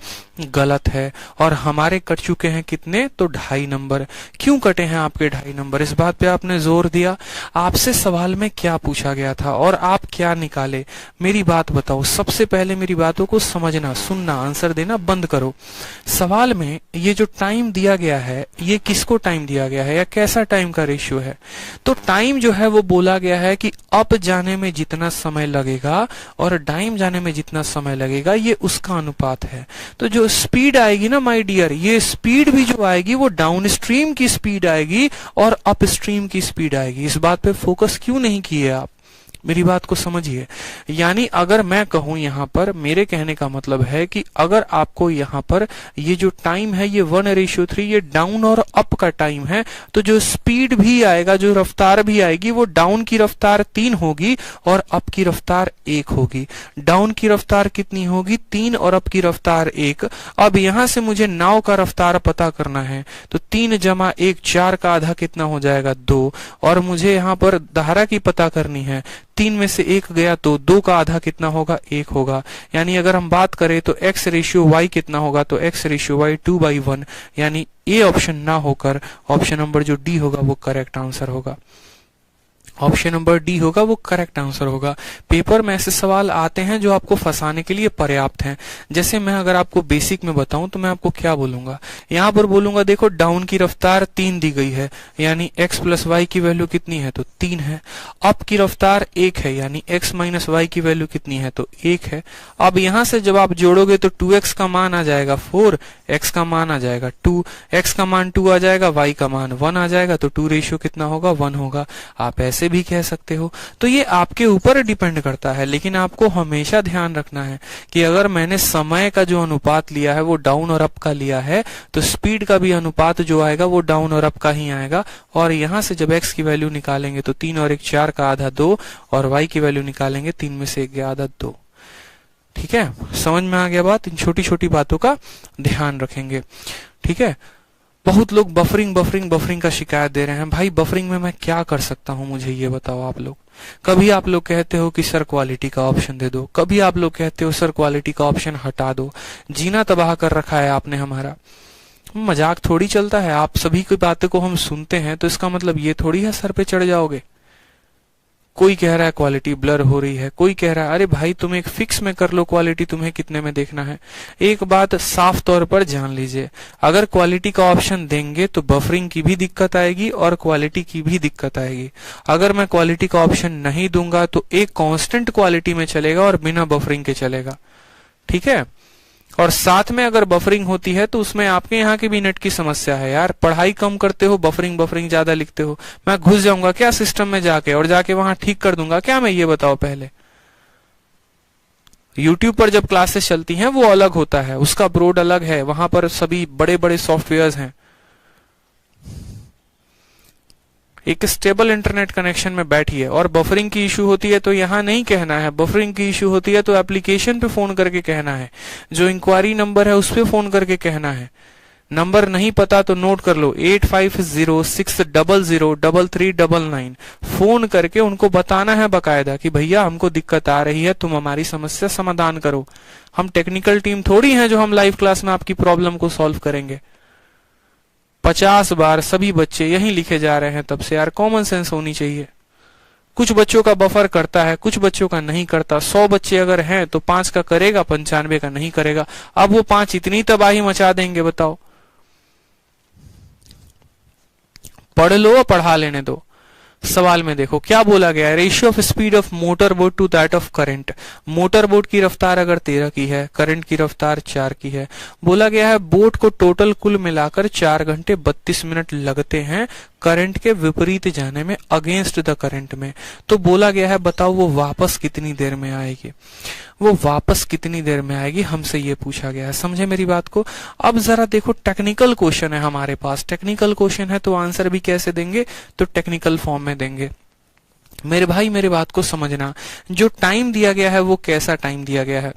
S1: गलत है, और हमारे कट चुके हैं कितने, तो 2.5 नंबर। क्यों कटे हैं आपके 2.5 नंबर, इस बात पे आपने जोर दिया। आपसे सवाल में क्या पूछा गया था और आप क्या निकाले, मेरी बात बताओ। सबसे पहले मेरी बातों को समझना, सुनना, आंसर देना बंद करो। सवाल में ये जो टाइम दिया गया है, ये किसको टाइम दिया गया है या कैसा टाइम का रेशियो है, तो टाइम जो है वो बोला गया है कि अप जाने में जितना समय लगेगा और डाउन जाने में जितना समय लगेगा, ये उसका अनुपात है। तो जो स्पीड आएगी ना माय डियर, ये स्पीड भी जो आएगी वो डाउन स्ट्रीम की स्पीड आएगी और अप स्ट्रीम की स्पीड आएगी। इस बात पे फोकस क्यों नहीं किए आप, मेरी बात को समझिए। यानी अगर मैं कहूं यहाँ पर, मेरे कहने का मतलब है कि अगर आपको यहाँ पर ये जो टाइम है ये 1:3 ये डाउन और अप का टाइम है, तो जो स्पीड भी आएगा, जो रफ्तार भी आएगी, वो डाउन की रफ्तार 3 होगी और अप की रफ्तार 1 होगी। डाउन की रफ्तार कितनी होगी? 3 और अप की रफ्तार 1। अब यहां से मुझे नाव का रफ्तार पता करना है, तो 3 + 1 4 का आधा कितना हो जाएगा? 2। और मुझे यहाँ पर धारा की पता करनी है, 3 में से 1 गया तो 2 का आधा कितना होगा? 1 होगा। यानी अगर हम बात करें तो x/y कितना होगा? तो x/y 2/1। यानी ए ऑप्शन ना होकर ऑप्शन नंबर जो डी होगा वो करेक्ट आंसर होगा। ऑप्शन नंबर डी होगा वो करेक्ट आंसर होगा। पेपर में ऐसे सवाल आते हैं जो आपको फंसाने के लिए पर्याप्त हैं। जैसे मैं अगर आपको बेसिक में बताऊं तो मैं आपको क्या बोलूंगा, यहां पर बोलूंगा देखो डाउन की रफ्तार 3 दी गई है, यानी x + y की वैल्यू कितनी है? तो 3 है। अप की रफ्तार 1 है, यानी x - y की वैल्यू कितनी है? तो 1 है। अब यहां से जब आप जोड़ोगे तो 2x का मान आ जाएगा 4, x का मान आ जाएगा 2, x का मान 2 आ जाएगा, y का मान 1 आ जाएगा, तो 2 रेशियो कितना होगा? 1 होगा। आप ऐसे भी कह सकते हो। तो ये आपके ऊपर डिपेंड करता है, लेकिन आपको हमेशा ध्यान रखना है कि अगर मैंने समय का जो अनुपात लिया है वो डाउन और अप का लिया है, तो स्पीड का भी अनुपात जो आएगा वो डाउन और अप का ही आएगा। और यहां से जब x की वैल्यू निकालेंगे तो 3 और 1 4 का आधा 2, और y की वैल्यू निकालेंगे 3 में से 1 का आधा 2। ठीक है, समझ में आ गया बात? इन छोटी छोटी बातों का ध्यान रखेंगे। ठीक है, बहुत लोग बफरिंग का शिकायत दे रहे हैं। भाई बफरिंग में मैं क्या कर सकता हूं, मुझे ये बताओ आप लोग। कभी आप लोग कहते हो कि सर क्वालिटी का ऑप्शन दे दो, कभी आप लोग कहते हो सर क्वालिटी का ऑप्शन हटा दो। जीना तबाह कर रखा है आपने हमारा। मजाक थोड़ी चलता है, आप सभी की बातों को हम सुनते हैं तो इसका मतलब ये थोड़ी है सर पे चढ़ जाओगे। कोई कह रहा है क्वालिटी ब्लर हो रही है, कोई कह रहा है अरे भाई तुम एक फिक्स में कर लो क्वालिटी, तुम्हें कितने में देखना है। एक बात साफ तौर पर जान लीजिए, अगर क्वालिटी का ऑप्शन देंगे तो बफरिंग की भी दिक्कत आएगी और क्वालिटी की भी दिक्कत आएगी। अगर मैं क्वालिटी का ऑप्शन नहीं दूंगा तो एक कांस्टेंट क्वालिटी में चलेगा और बिना बफरिंग के चलेगा। ठीक है, और साथ में अगर बफरिंग होती है तो उसमें आपके यहाँ की भी नेट की समस्या है यार। पढ़ाई कम करते हो, बफरिंग ज्यादा लिखते हो। मैं घुस जाऊंगा क्या सिस्टम में जाके और जाके वहां ठीक कर दूंगा क्या? मैं ये बताओ पहले। YouTube पर जब क्लासेस चलती हैं वो अलग होता है, उसका ब्रोड अलग है, वहां पर सभी बड़े बड़े सॉफ्टवेयर हैं। एक स्टेबल इंटरनेट कनेक्शन में बैठिए, और बफरिंग की इशू होती है तो यहाँ नहीं कहना है। बफरिंग की इशू होती है तो एप्लीकेशन पे फोन करके कहना है, जो इंक्वायरी नंबर है उस पे फोन करके कहना है। नंबर नहीं पता तो नोट कर लो, 8506003399। फोन करके उनको बताना है बकायदा कि भैया हमको दिक्कत आ रही है, तुम हमारी समस्या समाधान करो। हम टेक्निकल टीम थोड़ी है जो हम लाइव क्लास में आपकी प्रॉब्लम को सॉल्व करेंगे। 50 बार सभी बच्चे यही लिखे जा रहे हैं, तब से यार कॉमन सेंस होनी चाहिए। कुछ बच्चों का बफर करता है, कुछ बच्चों का नहीं करता। 100 बच्चे अगर हैं तो 5 का करेगा, 95 का नहीं करेगा। अब वो 5 इतनी तबाही मचा देंगे, बताओ। पढ़ लो, पढ़ा लेने दो। सवाल में देखो क्या बोला गया है, ratio of speed of motor boat to that of current. Motor boat की रफ्तार अगर 13 की है, करंट की रफ्तार 4 की है। बोला गया है बोट को टोटल कुल मिलाकर 4 घंटे 32 मिनट लगते हैं करंट के विपरीत जाने में, अगेंस्ट द करंट में। तो बोला गया है बताओ वो वापस कितनी देर में आएगी, वो वापस कितनी देर में आएगी, हमसे ये पूछा गया है। समझे मेरी बात को? अब जरा देखो, टेक्निकल क्वेश्चन है हमारे पास। टेक्निकल क्वेश्चन है तो आंसर भी कैसे देंगे? तो टेक्निकल फॉर्म में देंगे। मेरे भाई मेरे बात को समझना, जो टाइम दिया गया है वो कैसा टाइम दिया गया है?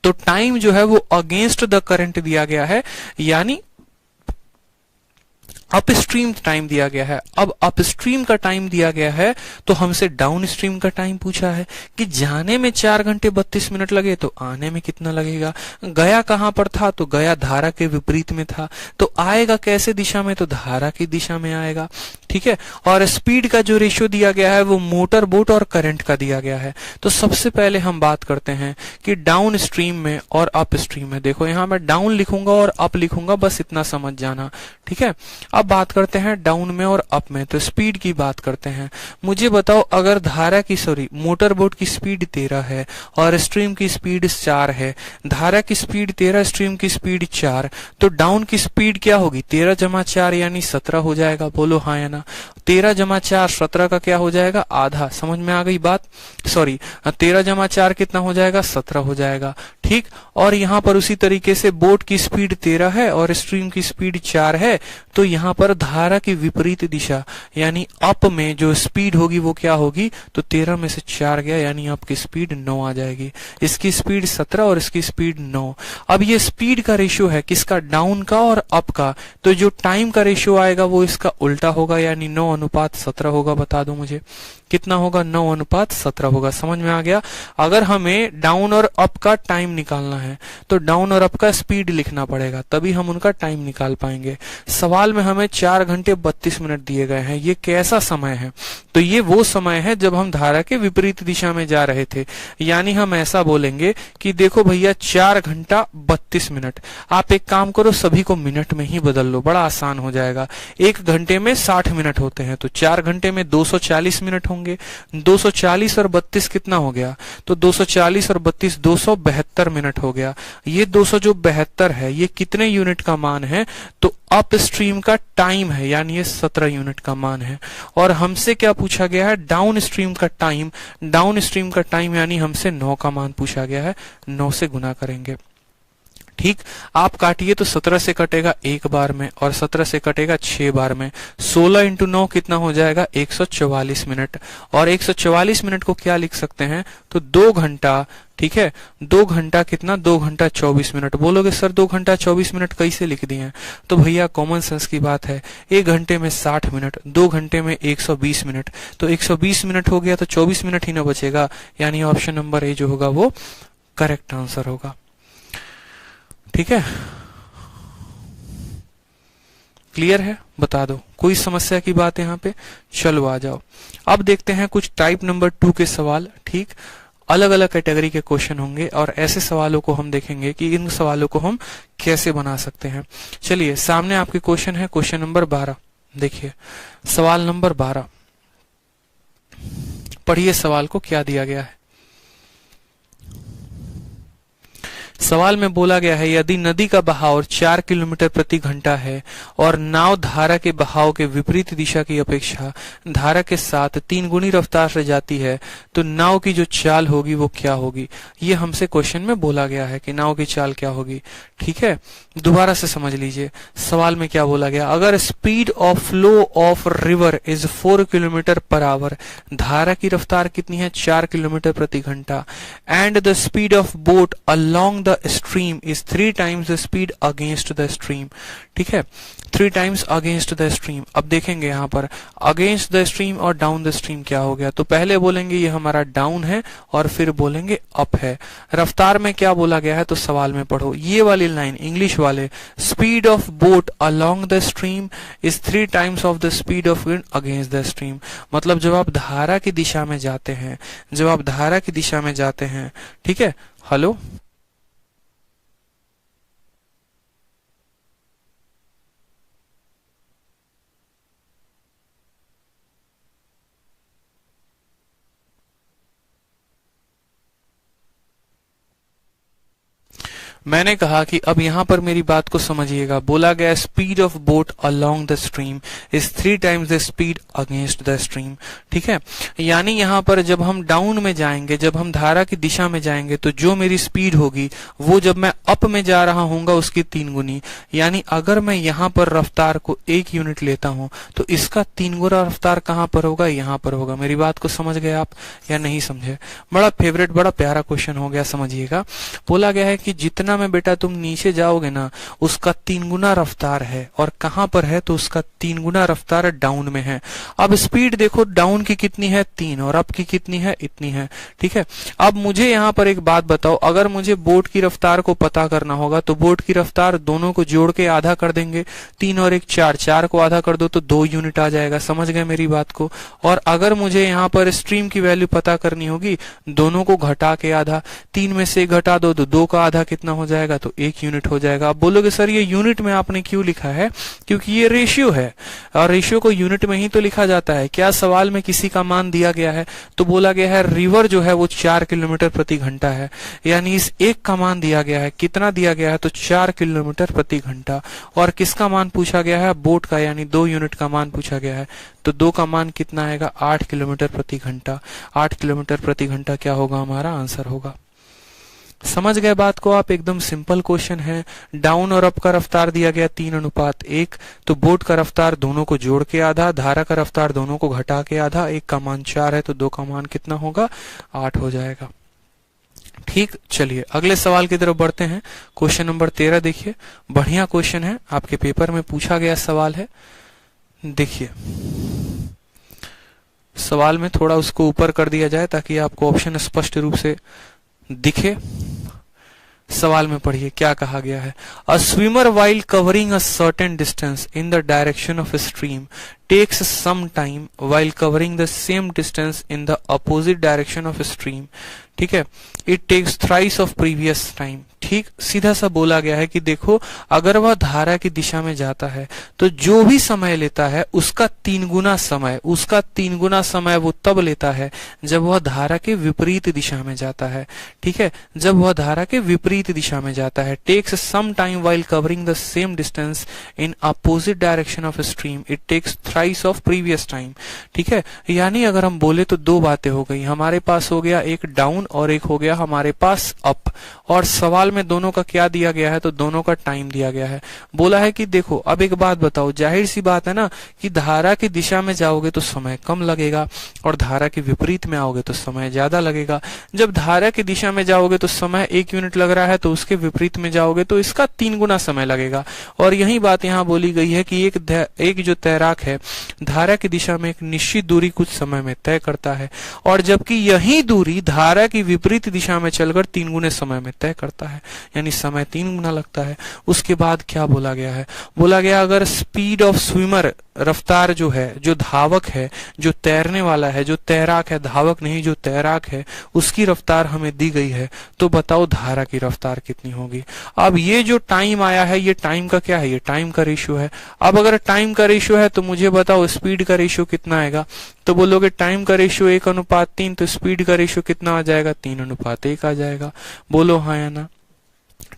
S1: तो टाइम जो है वो अगेंस्ट द करंट दिया गया है, यानी अपस्ट्रीम टाइम दिया गया है। अब अपस्ट्रीम का टाइम दिया गया है तो हमसे डाउन स्ट्रीम का टाइम पूछा है कि जाने में 4 घंटे 32 मिनट लगे तो आने में कितना लगेगा। गया कहां पर था? तो गया धारा के विपरीत में था, तो आएगा कैसे दिशा में? तो धारा की दिशा में आएगा। ठीक है, और स्पीड का जो रेशियो दिया गया है वो मोटर बोट और करंट का दिया गया है। तो सबसे पहले हम बात करते हैं कि डाउन स्ट्रीम में और अप स्ट्रीम में। देखो यहां मैं डाउन लिखूंगा और अप लिखूंगा, बस इतना समझ जाना। ठीक है, अब बात करते हैं डाउन में और अप में, तो स्पीड की बात करते हैं। मुझे बताओ, अगर धारा की मोटर बोट की स्पीड 13 है और स्ट्रीम की स्पीड 4 है, धारा की स्पीड 13, स्ट्रीम की स्पीड 4, तो डाउन की स्पीड क्या होगी? 13 जमा 4 यानी 17 हो जाएगा। बोलो हाँ या ना? 13 जमा 4 17 का क्या हो जाएगा? आधा। समझ में आ गई बात? 13 जमा 4 कितना हो जाएगा? 17 हो जाएगा। ठीक। और यहाँ पर उसी तरीके से बोट की स्पीड 13 है और स्ट्रीम की स्पीड 4 है, तो यहाँ पर धारा की विपरीत दिशा यानी अप में जो स्पीड होगी वो क्या होगी? तो 13 में से 4 गया यानी अप की स्पीड 9 आ जाएगी। इसकी स्पीड 17 और इसकी स्पीड 9। अब ये स्पीड का रेशियो है किसका? डाउन का और अप का। तो जो टाइम का रेशियो आएगा वो इसका उल्टा होगा यानी 9:17 होगा। बता दो मुझे कितना होगा? 9:17 होगा। समझ में आ गया? अगर हमें डाउन और अप का टाइम निकालना है तो डाउन और अप का स्पीड लिखना पड़ेगा, तभी हम उनका टाइम निकाल पाएंगे। सवाल में हमें 4 घंटे 32 मिनट दिए गए हैं। ये कैसा समय है? तो ये वो समय है जब हम धारा के विपरीत दिशा में जा रहे थे। यानी हम ऐसा बोलेंगे कि देखो भैया 4 घंटा 32 मिनट। आप एक काम करो, सभी को मिनट में ही बदल लो, बड़ा आसान हो जाएगा। 1 घंटे में 60 मिनट होते हैं, तो 4 घंटे में 240 मिनट होंगे। 240 और 32 कितना हो गया? तो 240 और 32 272 मिनट हो गया। ये 272 है, ये कितने यूनिट का मान है? तो अप स्ट्रीम का टाइम है, यानी ये 17 यूनिट का मान है। और हमसे क्या पूछा गया है? डाउन स्ट्रीम का टाइम। डाउन स्ट्रीम का टाइम यानी हमसे 9 का मान पूछा गया है। 9 से गुना करेंगे। ठीक। आप काटिए तो 17 से कटेगा 1 बार में और 17 से कटेगा 6 बार में। 16 इंटू 9 कितना हो जाएगा? 144 मिनट। और 144 मिनट को क्या लिख सकते हैं? तो 2 घंटा। ठीक है, 2 घंटा कितना? 2 घंटा 24 मिनट। बोलोगे सर 2 घंटा 24 मिनट कैसे लिख दिए हैं? तो भैया कॉमन सेंस की बात है। 1 घंटे में 60 मिनट, 2 घंटे में 120 मिनट, तो 120 मिनट हो गया तो 24 मिनट ही ना बचेगा। यानी ऑप्शन नंबर ए जो होगा वो करेक्ट आंसर होगा। ठीक है, क्लियर है? बता दो, कोई समस्या की बात है यहाँ पे? चलो आ जाओ। अब देखते हैं कुछ टाइप नंबर 2 के सवाल। ठीक, अलग अलग कैटेगरी के क्वेश्चन होंगे और ऐसे सवालों को हम देखेंगे कि इन सवालों को हम कैसे बना सकते हैं। चलिए, सामने आपके क्वेश्चन है, क्वेश्चन नंबर 12। देखिए सवाल नंबर 12, पढ़िए सवाल को क्या दिया गया है। सवाल में बोला गया है, यदि नदी का बहाव 4 किलोमीटर प्रति घंटा है और नाव धारा के बहाव के विपरीत दिशा की अपेक्षा धारा के साथ 3 गुनी रफ्तार से जाती है, तो नाव की जो चाल होगी वो क्या होगी? ये हमसे क्वेश्चन में बोला गया है कि नाव की चाल क्या होगी। ठीक है, दोबारा से समझ लीजिए सवाल में क्या बोला गया। अगर speed of flow of river is 4 kilometre per our, धारा की रफ्तार कितनी है? 4 किलोमीटर प्रति घंटा, and the speed of boat along the stream is 3 times the speed against the stream। ठीक है, 3 times against the stream। अब देखेंगे यहाँ पर against the stream और down the stream क्या हो गया। तो पहले बोलेंगे ये हमारा down है और फिर बोलेंगे up है। रफ्तार में क्या बोला गया है? तो सवाल में पढ़ो ये वाली लाइन, इंग्लिश वाले, speed of boat along the stream is 3 times of the speed of wind against the stream। मतलब जब आप धारा की दिशा में जाते हैं, जब आप धारा की दिशा में जाते हैं, ठीक है, हेलो, मैंने कहा कि अब यहां पर मेरी बात को समझिएगा। बोला गया speed of boat along the stream is 3 times the speed against the stream. ठीक है, यानी यहां पर जब हम डाउन में जाएंगे, जब हम धारा की दिशा में जाएंगे, तो जो मेरी स्पीड होगी वो जब मैं अप में जा रहा हूंगा उसकी 3 गुनी। यानी अगर मैं यहां पर रफ्तार को 1 यूनिट लेता हूं तो इसका 3 गुना रफ्तार कहां पर होगा? यहां पर होगा। मेरी बात को समझ गए आप या नहीं समझे? बड़ा फेवरेट, बड़ा प्यारा क्वेश्चन हो गया, समझिएगा। बोला गया है कि जितना में बेटा तुम नीचे जाओगे ना उसका 3 गुना रफ्तार है, और कहां पर है? तो उसका 3 गुना रफ्तार डाउन में है। अब स्पीड देखो, डाउन की कितनी है? 3, और अप की कितनी है? इतनी है। ठीक है, अब मुझे यहां पर एक बात बताओ, अगर मुझे बोट की रफ्तार को पता करना होगा तो बोट की रफ्तार दोनों को जोड़ के आधा कर देंगे। 3 और 1 4, 4 को आधा कर दो तो 2 यूनिट आ जाएगा। समझ गए मेरी बात को? और अगर मुझे यहाँ पर स्ट्रीम की वैल्यू पता करनी होगी, दोनों को घटा के आधा, 3 में से घटा दो तो 2 का आधा कितना हो जाएगा, तो 1 यूनिट हो जाएगा। आप बोलोगे सर ये यूनिट में आपने क्यों लिखा है? क्योंकि ये रेशियो है और रेशियो को यूनिट में ही तो लिखा जाता है। क्या सवाल में किसी का मान दिया गया है? तो बोला गया है रिवर जो है वो 4 किलोमीटर प्रति घंटा है, यानी इस एक का मान दिया गया है। कितना दिया गया है? तो 4 किलोमीटर प्रति घंटा। और किसका मान पूछा गया है? बोट का, यानी 2 यूनिट का मान पूछा गया है। तो 2 का मान कितना आएगा? 8 किलोमीटर प्रति घंटा। 8 किलोमीटर प्रति घंटा क्या होगा? हमारा आंसर होगा। समझ गए बात को आप? एकदम सिंपल क्वेश्चन है। डाउन और अप का रफ्तार दिया गया 3:1, तो बोट का रफ्तार दोनों को जोड़ के आधा, धारा का रफ्तार दोनों को घटा के आधा। 1 का मान 4 है, तो 2 का मान कितना होगा? 8 हो जाएगा। ठीक, चलिए अगले सवाल की तरफ बढ़ते हैं। क्वेश्चन नंबर 13 देखिए, बढ़िया क्वेश्चन है, आपके पेपर में पूछा गया सवाल है। देखिए सवाल में थोड़ा उसको ऊपर कर दिया जाए ताकि आपको ऑप्शन स्पष्ट रूप से दिखे। सवाल में पढ़िए क्या कहा गया है। A swimmer while covering a certain distance in the direction of stream takes some time while covering the same distance in the opposite direction of stream. ठीक है, it takes thrice of previous time. ठीक, सीधा सा बोला गया है कि देखो अगर वह धारा की दिशा में जाता है तो जो भी समय लेता है उसका 3 गुना समय वो तब लेता है जब वह धारा के विपरीत दिशा में जाता है। ठीक है, जब वह धारा के विपरीत दिशा में जाता है। Takes some time while covering the same distance in opposite direction of stream it takes thrice of previous time. ठीक है, यानी अगर हम बोले तो 2 बातें हो गई। हमारे पास हो गया एक डाउन और एक हो गया हमारे पास अप, और सवाल में दोनों का क्या दिया गया है? तो दोनों का टाइम दिया गया है। बोला है कि देखो अब एक बात बताओ, जाहिर सी बात है ना कि धारा की दिशा में जाओगे तो समय कम लगेगा और धारा के विपरीत में आओगे तो समय ज्यादा लगेगा। जब धारा की दिशा में जाओगे तो समय 1 यूनिट लग रहा है, तो उसके विपरीत में जाओगे तो इसका 3 गुना समय लगेगा। और यही बात यहाँ बोली गई है कि एक जो तैराक है धारा की दिशा में एक निश्चित दूरी कुछ समय में तय करता है, और जबकि यही दूरी धारा की विपरीत दिशा में चलकर 3 गुने समय में तय करता है, यानी समय 3 गुना लगता है। उसके बाद क्या बोला गया है? बोला गया अगर स्पीड ऑफ स्विमर, रफ्तार जो है, जो धावक है, जो तैरने वाला है, जो तैराक है, धावक नहीं जो तैराक है, उसकी रफ्तार हमें दी गई है, तो बताओ धारा की रफ्तार कितनी होगी। अब ये जो टाइम आया है ये टाइम का क्या है? ये टाइम का रेशियो है। अब अगर टाइम का रेशियो है तो मुझे बताओ स्पीड का रेशियो कितना आएगा? तो बोलोगे टाइम का रेशियो 1:3, तो स्पीड का रेशियो कितना आ जाएगा? 3:1 आ जाएगा। बोलो हाँ या ना?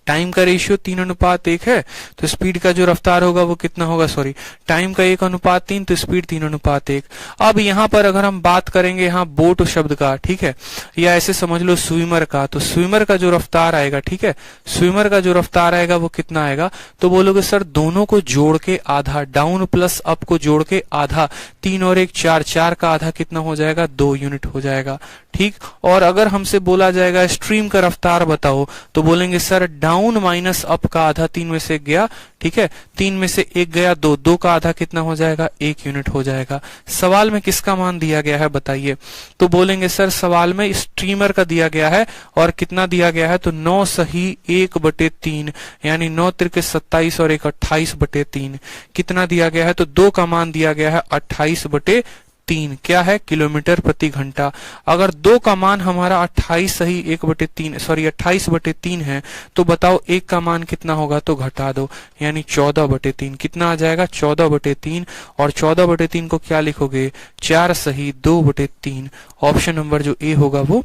S1: टाइम का रेशियो 3:1 है, तो स्पीड का जो रफ्तार होगा वो कितना होगा? सॉरी, टाइम का 1:3 तो स्पीड 3:1। अब यहाँ पर अगर हम बात करेंगे यहाँ बोट शब्द का, ठीक है, या ऐसे समझ लो स्विमर का, तो स्विमर का जो रफ्तार आएगा, ठीक है, स्विमर का जो रफ्तार आएगा वो कितना आएगा? तो बोलोगे सर दोनों को जोड़ के आधा, डाउन प्लस अप को जोड़ के आधा, 3 और 1 4, 4 का आधा कितना हो जाएगा? 2 यूनिट हो जाएगा। ठीक, और अगर हमसे बोला जाएगा स्ट्रीम का रफ्तार बताओ, तो बोलेंगे सर डाउन माइनस अप का आधा, 3 में से गया, ठीक है, 3 में से 1 गया 2, 2 का आधा कितना हो जाएगा? 1 यूनिट हो जाएगा। सवाल में किसका मान दिया गया है बताइए? तो बोलेंगे सर सवाल में स्ट्रीमर का दिया गया है, और कितना दिया गया है? तो 9 सही 1/3, यानी 9 त्रिक 27 और 1 28/3 कितना दिया गया है? तो 2 का मान दिया गया है 28/3, क्या है? किलोमीटर प्रति घंटा। अगर 2 का मान हमारा 28 सही 28/3 है, तो बताओ 1 का मान कितना होगा? तो घटा दो, यानी 14/3 कितना आ जाएगा? 14/3, और 14/3 को क्या लिखोगे? 4 सही 2/3। ऑप्शन नंबर जो ए होगा वो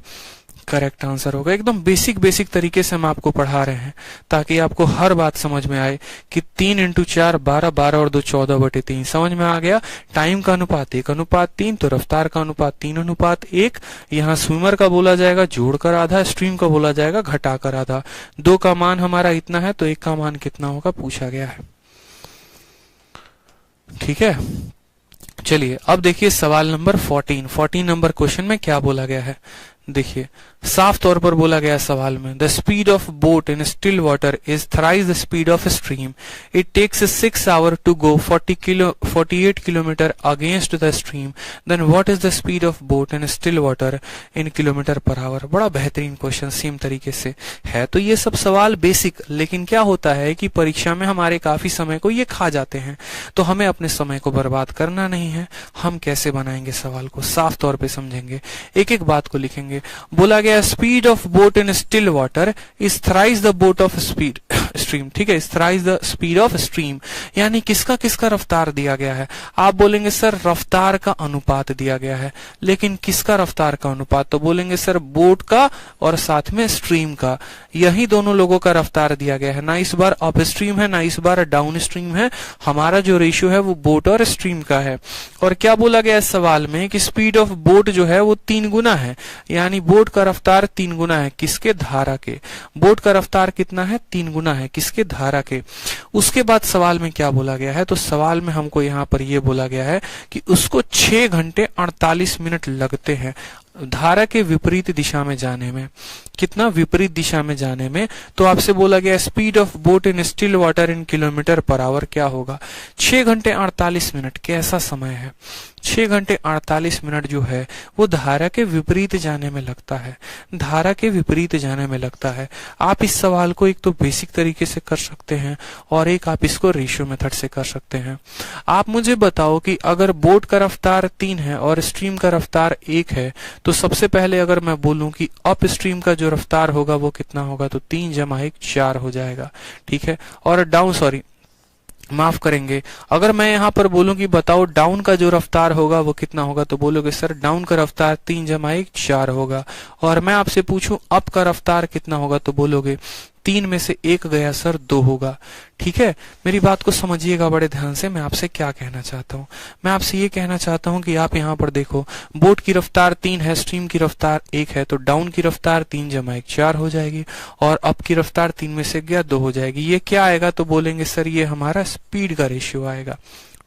S1: करेक्ट आंसर होगा। एकदम बेसिक तरीके से हम आपको पढ़ा रहे हैं ताकि आपको हर बात समझ में आए कि 3 × 4 12, 12 और 2 14/3 समझ में आ गया। टाइम का अनुपात 1:3, तो रफ्तार का अनुपात 3:1। यहाँ स्विमर का बोला जाएगा जोड़कर आधा, स्ट्रीम का बोला जाएगा घटाकर आधा। 2 का मान हमारा इतना है, तो 1 का मान कितना होगा पूछा गया है। ठीक है, चलिए अब देखिए सवाल नंबर 14 नंबर क्वेश्चन में क्या बोला गया है। देखिए साफ तौर पर बोला गया सवाल में, the speed of boat in still water is thrice the speed of stream, it takes 6 hour to go 48 kilometre against the stream, then what is the speed of boat in still water in kilometre per hour. बड़ा बेहतरीन question same तरीके से है। तो ये सब सवाल basic, लेकिन क्या होता है कि परीक्षा में हमारे काफी समय को ये खा जाते हैं, तो हमें अपने समय को बर्बाद करना नहीं है। हम कैसे बनाएंगे सवाल को साफ तौर पे समझेंगे, एक एक बात को लिखेंगे। करेंगे। बोला गया speed of boat in still water is thrice the boat of speed stream. ठीक है, is thrice the speed of stream, यानी किसका किसका रफ्तार दिया गया है। आप बोलेंगे सर रफ्तार का अनुपात दिया गया है, लेकिन किसका रफ्तार का अनुपात, तो बोलेंगे सर बोट का और साथ में स्ट्रीम का, यही दोनों लोगों का रफ्तार दिया गया है। ना इस बार अप स्ट्रीम है ना इस बार डाउन स्ट्रीम है, हमारा जो रेशियो है वो बोट और स्ट्रीम का है। और क्या बोला गया इस सवाल में कि स्पीड ऑफ बोट जो है वो 3 गुना है, यानी बोट का रफ्तार 3 गुना है किसके, धारा के। बोट का रफ्तार कितना है, 3 गुना है किसके, धारा के। उसके बाद सवाल में क्या बोला गया है, तो सवाल में हमको यहाँ पर यह बोला गया है कि उसको 6 घंटे 48 मिनट लगते हैं धारा के विपरीत दिशा में जाने में। कितना, विपरीत दिशा में जाने में। तो आपसे बोला गया speed of boat in still water in kilometre per our क्या होगा। 6 घंटे 48 मिनट कैसा समय है, 6 घंटे 48 मिनट जो है वो धारा के विपरीत जाने में लगता है, धारा के विपरीत जाने में लगता है। आप इस सवाल को एक तो बेसिक तरीके से कर सकते हैं और एक आप इसको रेशियो मेथड से कर सकते हैं। आप मुझे बताओ कि अगर बोट का रफ्तार 3 है और स्ट्रीम का रफ्तार 1 है, तो सबसे पहले अगर मैं बोलूं कि अप स्ट्रीम का जो रफ्तार होगा वो कितना होगा, तो 3 + 1 4 हो जाएगा। ठीक है, और माफ करेंगे, अगर मैं यहाँ पर बोलूं कि बताओ डाउन का जो रफ्तार होगा वो कितना होगा, तो बोलोगे सर डाउन का रफ्तार 3 + 1 4 होगा। और मैं आपसे पूछूं अप का रफ्तार कितना होगा, तो बोलोगे 3 में से 1 गया सर 2 होगा। ठीक है, मेरी बात को समझिएगा बड़े ध्यान से। मैं आपसे क्या कहना चाहता हूँ, मैं आपसे ये कहना चाहता हूँ कि आप यहाँ पर देखो बोट की रफ्तार 3 है, स्ट्रीम की रफ्तार 1 है, तो डाउन की रफ्तार 3 + 1 4 हो जाएगी और अप की रफ्तार 3 में से गया 2 हो जाएगी। ये क्या आएगा, तो बोलेंगे सर ये हमारा स्पीड का रेशियो आएगा।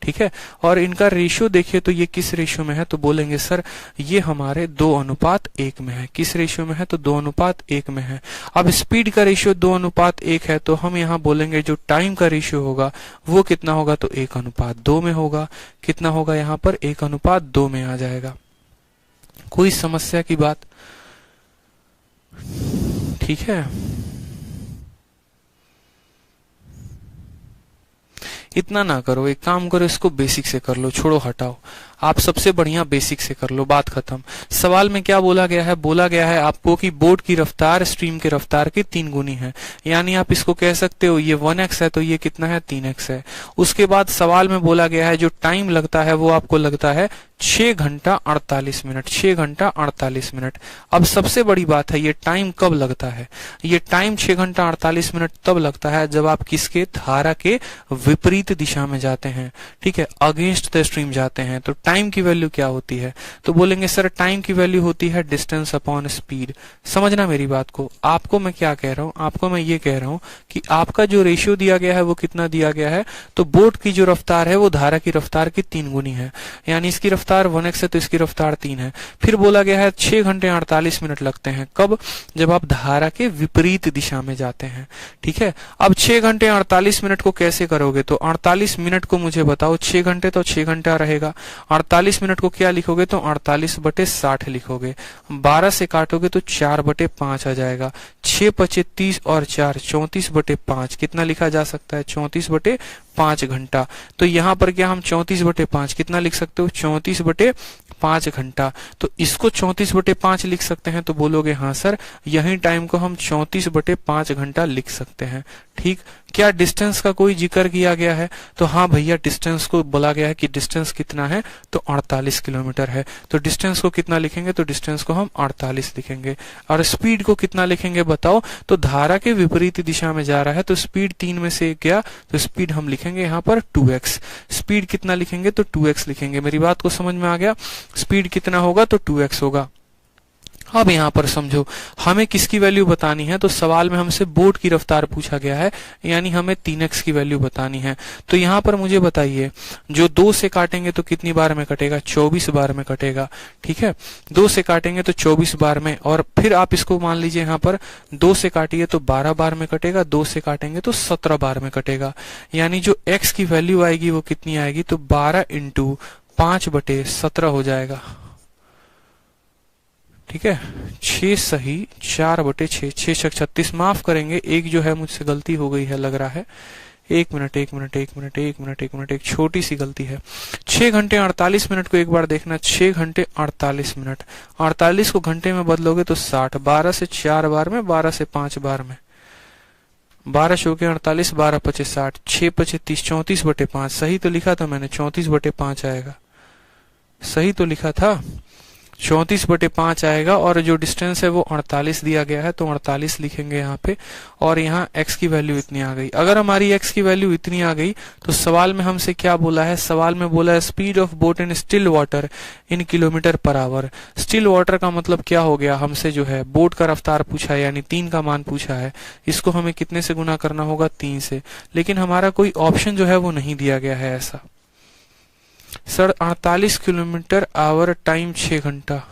S1: ठीक है, और इनका रेशियो देखिए तो ये किस रेशियो में है, तो बोलेंगे सर ये हमारे 2:1 में है। किस रेशियो में है, तो 2:1 में है। अब स्पीड का रेशियो 2:1 है, तो हम यहाँ बोलेंगे जो टाइम का रेशियो होगा वो कितना होगा, तो 1:2 में होगा। कितना होगा यहाँ पर, 1:2 में आ जाएगा। कोई समस्या की बात, ठीक है। इतना ना करो, एक काम करो इसको बेसिक से कर लो, छोड़ो हटाओ, आप सबसे बढ़िया बेसिक से कर लो, बात खत्म। सवाल में क्या बोला गया है, बोला गया है आपको कि बोट की रफ्तार स्ट्रीम के रफ्तार की 3 गुनी है, यानी आप इसको कह सकते हो ये 1x है तो ये कितना है, 3x है। उसके बाद सवाल में बोला गया है जो टाइम लगता है वो आपको लगता है 6 घंटा 48 मिनट, 6 घंटा 48 मिनट। अब सबसे बड़ी बात है ये टाइम कब लगता है, ये टाइम 6 घंटा 48 मिनट तब लगता है जब आप किसके, धारा के विपरीत दिशा में जाते हैं। ठीक है, अगेंस्ट द स्ट्रीम जाते हैं। तो टाइम की वैल्यू क्या होती है, तो बोलेंगे सर टाइम की वैल्यू होती है डिस्टेंस अपॉन स्पीड। समझना मेरी बात को, आपको मैं क्या कह रहा हूं, आपको मैं ये कह रहा हूं कि आपका जो रेशियो दिया गया है वो कितना दिया गया है, तो बोट की जो रफ्तार है वो धारा की रफ्तार की 3 गुनी है, यानी इसकी रफ्तार 1x है तो इसकी रफ्तार 3 है। फिर बोला गया है 6 घंटे 48 मिनट लगते हैं, कब, जब आप धारा के विपरीत दिशा में जाते हैं। ठीक है, अब 6 घंटे 48 मिनट को कैसे करोगे, तो 48 मिनट को मुझे बताओ, 6 घंटे तो 6 घंटा रहेगा, 48 मिनट को क्या लिखोगे, तो 48/60 लिखोगे। 12 से काटोगे तो 4/5 आ जाएगा। 6 × 5 = 30 और 4 34/5 कितना लिखा जा सकता है, 34/5 घंटा। तो यहाँ पर क्या हम 34/5 कितना लिख सकते हो, 34/5 घंटा। तो इसको 34/5 लिख सकते हैं, तो बोलोगे हाँ सर यही टाइम को हम 34/5 घंटा लिख सकते हैं। ठीक, क्या डिस्टेंस का कोई जिक्र किया गया है, तो हाँ भैया डिस्टेंस को बोला गया है कि डिस्टेंस कितना है, तो 48 किलोमीटर है। तो डिस्टेंस को कितना लिखेंगे, तो डिस्टेंस को हम 48 लिखेंगे। और स्पीड को कितना लिखेंगे बताओ, तो धारा के विपरीत दिशा में जा रहा है तो स्पीड 3 में से गया, तो स्पीड हम लिखेंगे यहाँ पर 2x। स्पीड कितना लिखेंगे, तो 2x लिखेंगे। मेरी बात को समझ में आ गया, स्पीड कितना होगा, तो 2x होगा। अब यहाँ पर समझो हमें किसकी वैल्यू बतानी है, तो सवाल में हमसे बोट की रफ्तार पूछा गया है, यानी हमें 3x की वैल्यू बतानी है। तो यहाँ पर मुझे बताइए जो 2 से काटेंगे तो कितनी बार में कटेगा, 24 बार में कटेगा। ठीक है, 2 से काटेंगे तो 24 बार में, और फिर आप इसको मान लीजिए यहाँ पर 2 से काटिए तो 12 बार में कटेगा, 2 से काटेंगे तो 17 बार में कटेगा। यानी जो x की वैल्यू आएगी वो कितनी आएगी, तो 12 × 5/17 हो जाएगा। ठीक है, 6 सही 4/6, 6 × 36, माफ करेंगे एक जो है मुझसे गलती हो गई है लग रहा है, एक मिनट एक मिनट एक मिनट एक मिनट एक मिनट, एक छोटी सी गलती है। 6 घंटे 48 मिनट को एक बार देखना, 6 घंटे 48 मिनट, 48 को घंटे में बदलोगे तो 60, 12 से 4 बार में, 12 से 5 बार में, 12 चौके 48, 12 पचे 60, 6 पचे 30, 34/5। सही तो लिखा था मैंने, 34/5 आएगा, सही तो लिखा था, 34/5 आएगा। और जो डिस्टेंस है वो 48 दिया गया है, तो 48 लिखेंगे यहाँ पे। और यहाँ x की वैल्यू इतनी आ गई। अगर हमारी x की वैल्यू इतनी आ गई तो सवाल में हमसे क्या बोला है, सवाल में बोला है speed of boat in still water in kilometre per our. Still water का मतलब क्या हो गया, हमसे जो है बोट का रफ्तार पूछा है, यानी 3 का मान पूछा है। इसको हमें कितने से गुना करना होगा, 3 से। लेकिन हमारा कोई ऑप्शन जो है वो नहीं दिया गया है ऐसा। सर 48 किलोमीटर आवर टाइम 6 घंटा।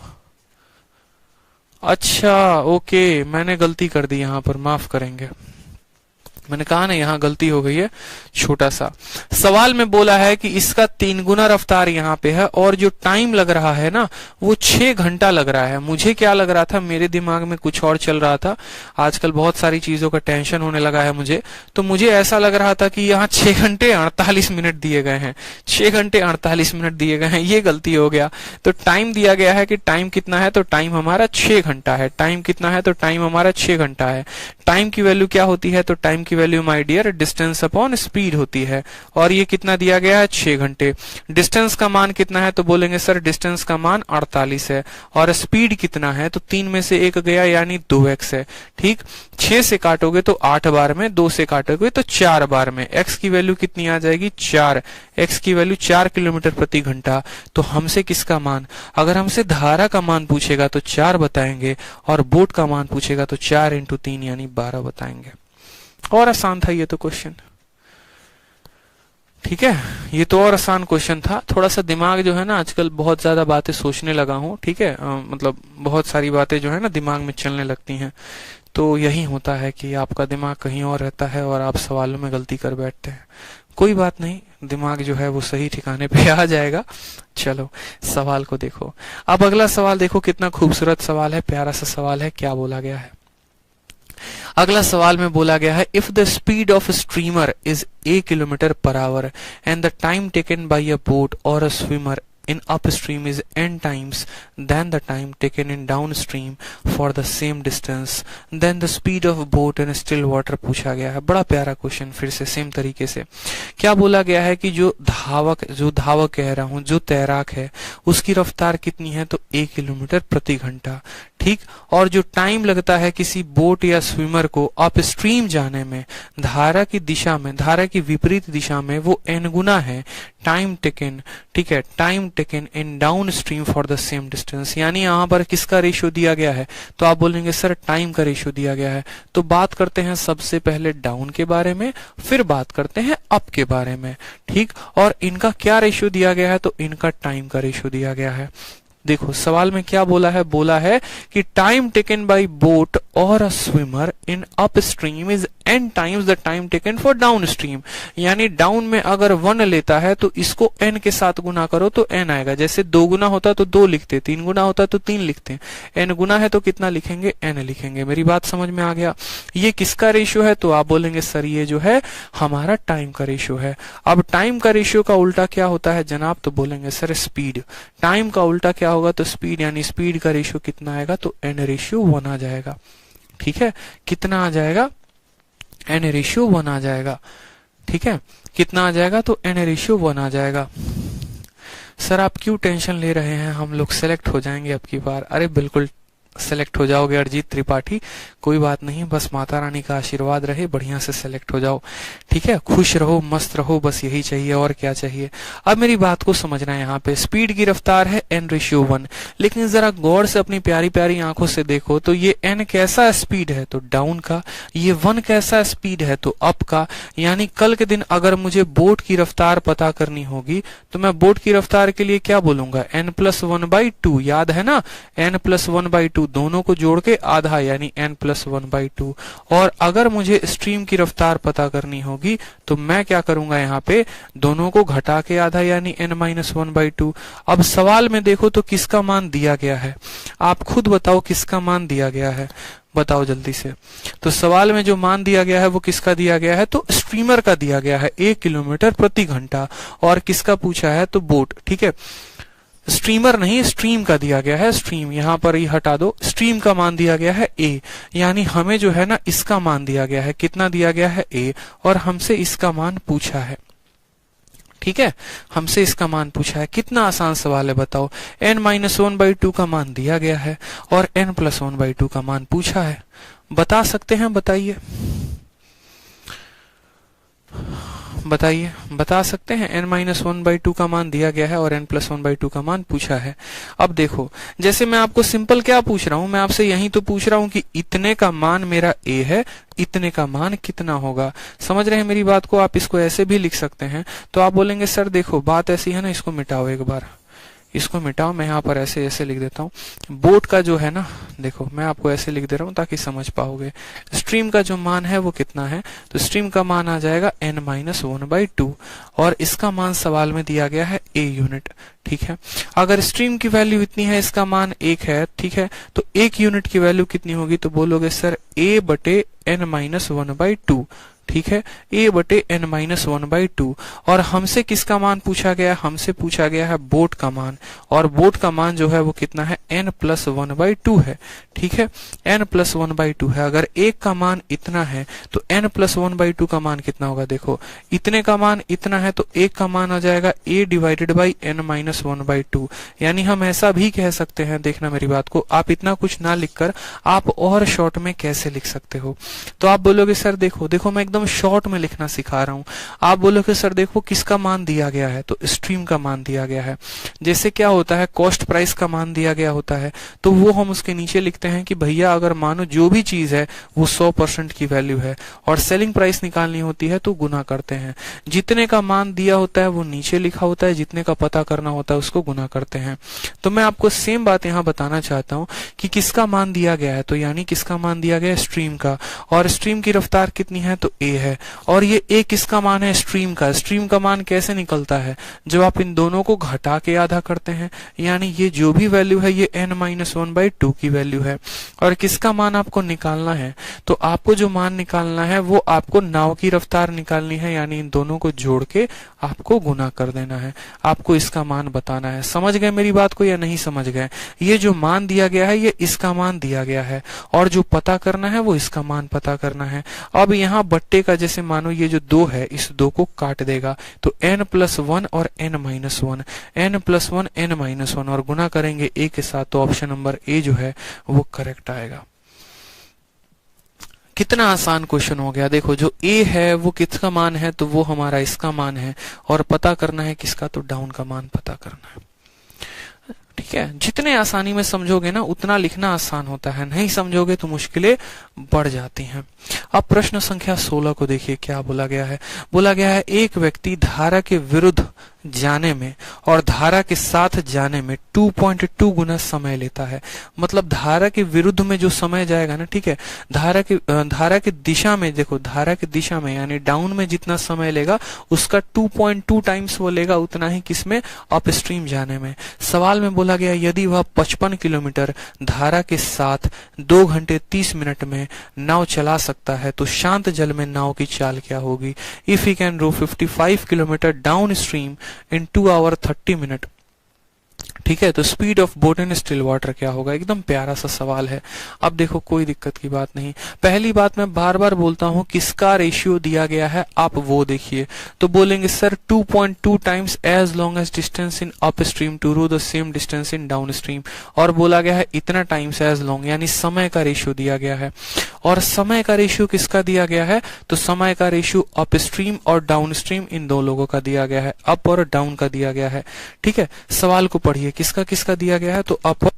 S1: अच्छा ओके, मैंने गलती कर दी यहाँ पर, माफ करेंगे। मैंने कहा ना यहाँ गलती हो गई है, छोटा सा। सवाल में बोला है कि इसका 3 गुना रफ्तार यहाँ पे है और जो टाइम लग रहा है ना वो 6 घंटा लग रहा है। मुझे क्या लग रहा था, मेरे दिमाग में कुछ और चल रहा था। आजकल बहुत सारी चीजों का टेंशन होने लगा है मुझे, तो मुझे ऐसा लग रहा था कि यहाँ 6 घंटे 48 मिनट दिए गए हैं, 6 घंटे 48 मिनट दिए गए हैं। ये गलती हो गया। तो टाइम दिया गया है कि टाइम कितना है, तो टाइम हमारा 6 घंटा है। टाइम कितना है, तो टाइम हमारा 6 घंटा है। टाइम की वैल्यू क्या होती है, तो टाइम की value my dear distance upon speed होती है। और ये कितना दिया गया है, 6 घंटे। डिस्टेंस का मान कितना है, तो बोलेंगे सर डिस्टेंस का मान 48 है। और स्पीड कितना है, तो 3 में से 1 गया यानी 2x है। ठीक, 6 से काटोगे तो 8 बार में, 2 से काटोगे तो 4 बार में। x की वैल्यू कितनी आ जाएगी, 4। x की वैल्यू 4 किलोमीटर प्रति घंटा। तो हमसे किसका मान, अगर हमसे धारा का मान पूछेगा तो 4 बताएंगे, और बोट का मान पूछेगा तो 4 × 3 यानी 12 बताएंगे। और आसान था ये तो क्वेश्चन। ठीक है, ये तो और आसान क्वेश्चन था। थोड़ा सा दिमाग जो है ना आजकल बहुत ज्यादा बातें सोचने लगा हूँ। ठीक है, मतलब बहुत सारी बातें जो है ना दिमाग में चलने लगती हैं। तो यही होता है कि आपका दिमाग कहीं और रहता है और आप सवालों में गलती कर बैठते हैं। कोई बात नहीं, दिमाग जो है वो सही ठिकाने पे आ जाएगा। चलो सवाल को देखो। अब अगला सवाल देखो, कितना खूबसूरत सवाल है, प्यारा सा सवाल है। क्या बोला गया है, अगला सवाल में बोला गया है if the speed of streamer is a kilometre per hour and the time taken by a boat or a swimmer in upstream is n times than the time taken in downstream for the same distance, then the speed of boat in still water पूछा गया है। बड़ा प्यारा question, फिर से same तरीके से क्या बोला गया है कि जो धावक कह रहा हूं, जो तैराक है उसकी रफ्तार कितनी है, तो 1 किलोमीटर प्रति घंटा। ठीक, और जो टाइम लगता है किसी बोट या स्विमर को अपस्ट्रीम जाने में, धारा की दिशा में, धारा की विपरीत दिशा में, वो n गुना है टाइम टेकन। ठीक है, time taken in down stream for the same distance. यानी यहाँ पर किसका रेशियो दिया गया है, तो आप बोलेंगे सर टाइम का रेशियो दिया गया है। तो बात करते हैं सबसे पहले डाउन के बारे में, फिर बात करते हैं अप के बारे में। ठीक, और इनका क्या रेशियो दिया गया है, तो इनका टाइम का रेशियो दिया गया है। देखो सवाल में क्या बोला है कि time taken bye boat or a swimmer in up stream is n times the time taken for down stream. यानी डाउन में अगर 1 लेता है तो इसको n के साथ गुना करो तो n आएगा। जैसे 2 गुना होता तो 2 लिखते, 3 गुना होता तो 3 लिखते, n गुना है तो कितना लिखेंगे, n लिखेंगे। मेरी बात समझ में आ गया। ये किसका रेशियो है, तो आप बोलेंगे सर ये जो है हमारा टाइम का रेशियो है। अब टाइम का रेशियो का उल्टा क्या होता है जनाब, तो बोलेंगे सर स्पीड। टाइम का उल्टा क्या होगा, तो स्पीड। यानी स्पीड का रेशियो कितना आएगा, तो n/1 आ जाएगा। ठीक है, कितना आ जाएगा, n/1 आ जाएगा। ठीक है, कितना आ जाएगा, तो n/1 आ जाएगा। सर आप क्यों टेंशन ले रहे हैं, हम लोग सेलेक्ट हो जाएंगे अब की बार। अरे बिल्कुल सेलेक्ट हो जाओगे अरिजीत त्रिपाठी, कोई बात नहीं, बस माता रानी का आशीर्वाद रहे, बढ़िया से सेलेक्ट हो जाओ। ठीक है, खुश रहो, मस्त रहो, बस यही चाहिए, और क्या चाहिए। अब मेरी बात को समझना है, यहाँ पे स्पीड की रफ्तार है n/1, लेकिन जरा गौर से अपनी प्यारी प्यारी आंखों से देखो तो ये n कैसा स्पीड है, तो डाउन का, ये 1 कैसा स्पीड है, तो अप का। यानी कल के दिन अगर मुझे बोट की रफ्तार पता करनी होगी तो मैं बोट की रफ्तार के लिए क्या बोलूंगा, n+1/2, याद है ना, n+1/2, दोनों को जोड़ के आधा यानी n+1/2। और अगर मुझे स्ट्रीम की रफ्तार पता करनी होगी तो मैं क्या करूंगा, यहाँ पे दोनों को घटा के आधा यानी n-1/2। अब सवाल में देखो तो किसका मान दिया गया है, आप खुद बताओ किसका मान दिया गया है। बताओ जल्दी से। तो सवाल में जो मान दिया गया है वो किसका दिया गया है, तो स्ट्रीमर का दिया गया है 1 किलोमीटर प्रति घंटा। और किसका पूछा है, तो बोट। ठीक है, स्ट्रीमर नहीं, स्ट्रीम का दिया गया है, स्ट्रीम यहां पर ही हटा दो। स्ट्रीम का मान दिया गया है ए, यानी हमें जो है ना इसका मान दिया गया है, कितना दिया गया है ए, और हमसे इसका मान पूछा है। ठीक है, हमसे इसका मान पूछा है। कितना आसान सवाल है बताओ। n-1/2 का मान दिया गया है और n+1/2 का मान पूछा है। बता सकते हैं, बताइए बताइए, बता सकते हैं। n-1/2 का मान दिया गया है और n+1/2 का मान पूछा है। अब देखो, जैसे मैं आपको सिंपल क्या पूछ रहा हूं, मैं आपसे यही तो पूछ रहा हूं कि इतने का मान मेरा a है, इतने का मान कितना होगा। समझ रहे हैं मेरी बात को। आप इसको ऐसे भी लिख सकते हैं। तो आप बोलेंगे सर देखो बात ऐसी है ना, इसको मिटाओ एक बार, इसको मिटाओ। मैं यहाँ पर ऐसे ऐसे लिख देता हूँ। बोट का जो है ना, देखो मैं आपको ऐसे लिख दे रहा हूँ ताकि समझ पाओगे। स्ट्रीम का जो मान है वो कितना है, तो स्ट्रीम का मान आ जाएगा n-1/2 और इसका मान सवाल में दिया गया है a यूनिट। ठीक है, अगर स्ट्रीम की वैल्यू इतनी है, इसका मान 1 है, ठीक है, तो 1 यूनिट की वैल्यू कितनी होगी, तो बोलोगे सर a/n-1/2। ठीक है, a/n-1/2। और हमसे किसका मान पूछा गया, हमसे पूछा गया है बोट का मान। और बोट का मान जो है वो कितना है, n+1/2 है। ठीक है, n+1/2 है। अगर एक का मान इतना है तो n+1/2 का मान कितना होगा, देखो इतने का मान इतना है तो एक का मान आ जाएगा a/n-1/2। यानी हम ऐसा भी कह सकते हैं, देखना मेरी बात को, आप इतना कुछ ना लिखकर आप और शॉर्ट में कैसे लिख सकते हो। तो आप बोलोगे सर देखो देखो मैं एकदम शॉर्ट में लिखना सिखा रहा हूं। आप बोलोगे सर देखो किसका मान दिया गया है, तो स्ट्रीम का मान दिया गया है। जैसे क्या होता है, कॉस्ट प्राइस का मान दिया गया होता है, तो वो हम उसके नीचे लिखते हैं कि भैया अगर मानो जो भी चीज है वो 100% की वैल्यू है और सेलिंग प्राइस निकालनी होती है तो गुना करते हैं। जितने का मान दिया होता है वो नीचे लिखा होता है, जितने का पता करना होता है उसको गुना करते हैं। तो मैं आपको सेम बात यहाँ बताना चाहता हूँ कि किसका मान दिया गया है, तो यानी किसका मान दिया गया है, स्ट्रीम का। और स्ट्रीम की रफ्तार कितनी है, तो ए है। और ये ए किसका मान है, स्ट्रीम का। स्ट्रीम का मान कैसे निकलता है, जब आप इन दोनों को घटा के आधा करते हैं, यानी ये जो भी वैल्यू है ये n-1/2 की वैल्यू है। और किसका मान आपको निकालना है, तो आपको जो मान निकालना है वो आपको नाव की रफ्तार निकालनी है, यानी इन दोनों को जोड़ के आपको गुना कर देना है। आपको इसका मान बताना है। समझ गए मेरी बात को या नहीं समझ गए। ये जो मान दिया गया है ये इसका मान दिया गया है और जो पता करना है वो इसका मान पता करना है। अब यहाँ बट्टे का जैसे मानो ये जो 2 है, इस 2 को काट देगा तो n+1 और n-1, n+1 n-1 और गुना करेंगे a के साथ, तो ऑप्शन नंबर ए जो है वो करेक्ट आएगा। कितना आसान क्वेश्चन हो गया। देखो जो a है वो किसका मान है, तो वो हमारा इसका मान है और पता करना है किसका, तो डाउन का मान पता करना है। ठीक है, जितने आसानी में समझोगे ना उतना लिखना आसान होता है, नहीं समझोगे तो मुश्किलें बढ़ जाती हैं। अब प्रश्न संख्या 16 को देखिए क्या बोला गया है। बोला गया है एक व्यक्ति धारा के विरुद्ध जाने में और धारा के साथ जाने में 2.2 गुना समय लेता है। मतलब धारा के विरुद्ध में जो समय जाएगा ना, ठीक है, धारा की दिशा में, देखो धारा की दिशा में यानी डाउन में जितना समय लेगा उसका 2.2 टाइम्स वो लेगा उतना ही किसमें, अपस्ट्रीम जाने में। सवाल में बोला गया यदि वह 55 किलोमीटर धारा के साथ 2 घंटे 30 मिनट में नाव चला सकता है तो शांत जल में नाव की चाल क्या होगी। If he can row 55 kilometre downstream in 2 hour 30 minutes। ठीक है, तो speed of boat in still water क्या होगा। एकदम प्यारा सा सवाल है। अब देखो कोई दिक्कत की बात नहीं। पहली बात मैं बार बार बोलता हूं किसका रेशियो दिया गया है, आप वो देखिए। तो बोलेंगे sir 2.2 times as long as distance in upstream to row the same distance in downstream. और बोला गया है इतना टाइम्स एज लॉन्ग, यानी समय का रेशियो दिया गया है। और समय का रेशियो किसका दिया गया है, तो समय का रेशियो अप स्ट्रीम और डाउन स्ट्रीम इन दो लोगों का दिया गया है, अप और डाउन का दिया गया है। ठीक है, सवाल को पढ़िए किसका किसका दिया गया है, तो अप।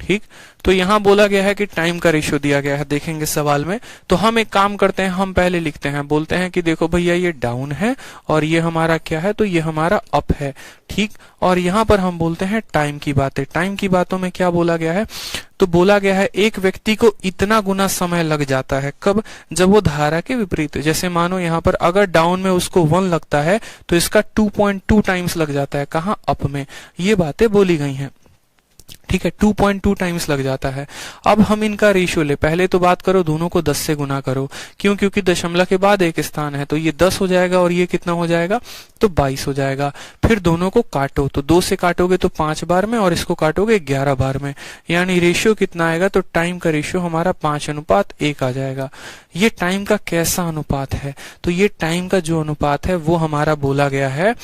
S1: ठीक। तो यहाँ बोला गया है कि टाइम का रेशियो दिया गया है, देखेंगे सवाल में। तो हम एक काम करते हैं, हम पहले लिखते हैं, बोलते हैं कि देखो भैया ये डाउन है और ये हमारा क्या है, तो ये हमारा अप है, ठीक। और यहाँ पर हम बोलते हैं टाइम की बातें। टाइम की बातों में क्या बोला गया है, तो बोला गया है एक व्यक्ति को इतना गुना समय लग जाता है, कब, जब वो धारा के विपरीत, जैसे मानो यहाँ पर अगर डाउन में उसको 1 लगता है तो इसका 2.2 टाइम्स लग जाता है, कहाँ, अप में। ये बातें बोली गई हैं, ठीक है, 2.2 टाइम्स लग जाता है। अब हम इनका रेशियो ले, पहले तो बात करो दोनों को 10 से गुना करो, क्यों, क्योंकि दशमलव के बाद एक स्थान है, तो ये 10 हो जाएगा और ये कितना हो जाएगा, तो 22 हो जाएगा। फिर दोनों को काटो, तो 2 से काटोगे तो 5 बार में और इसको काटोगे 11 बार में, यानी रेशियो कितना आएगा, तो टाइम का रेशियो हमारा 5:1 आ जाएगा। ये टाइम का कैसा अनुपात है, तो ये टाइम का जो अनुपात है वो हमारा बोला गया है,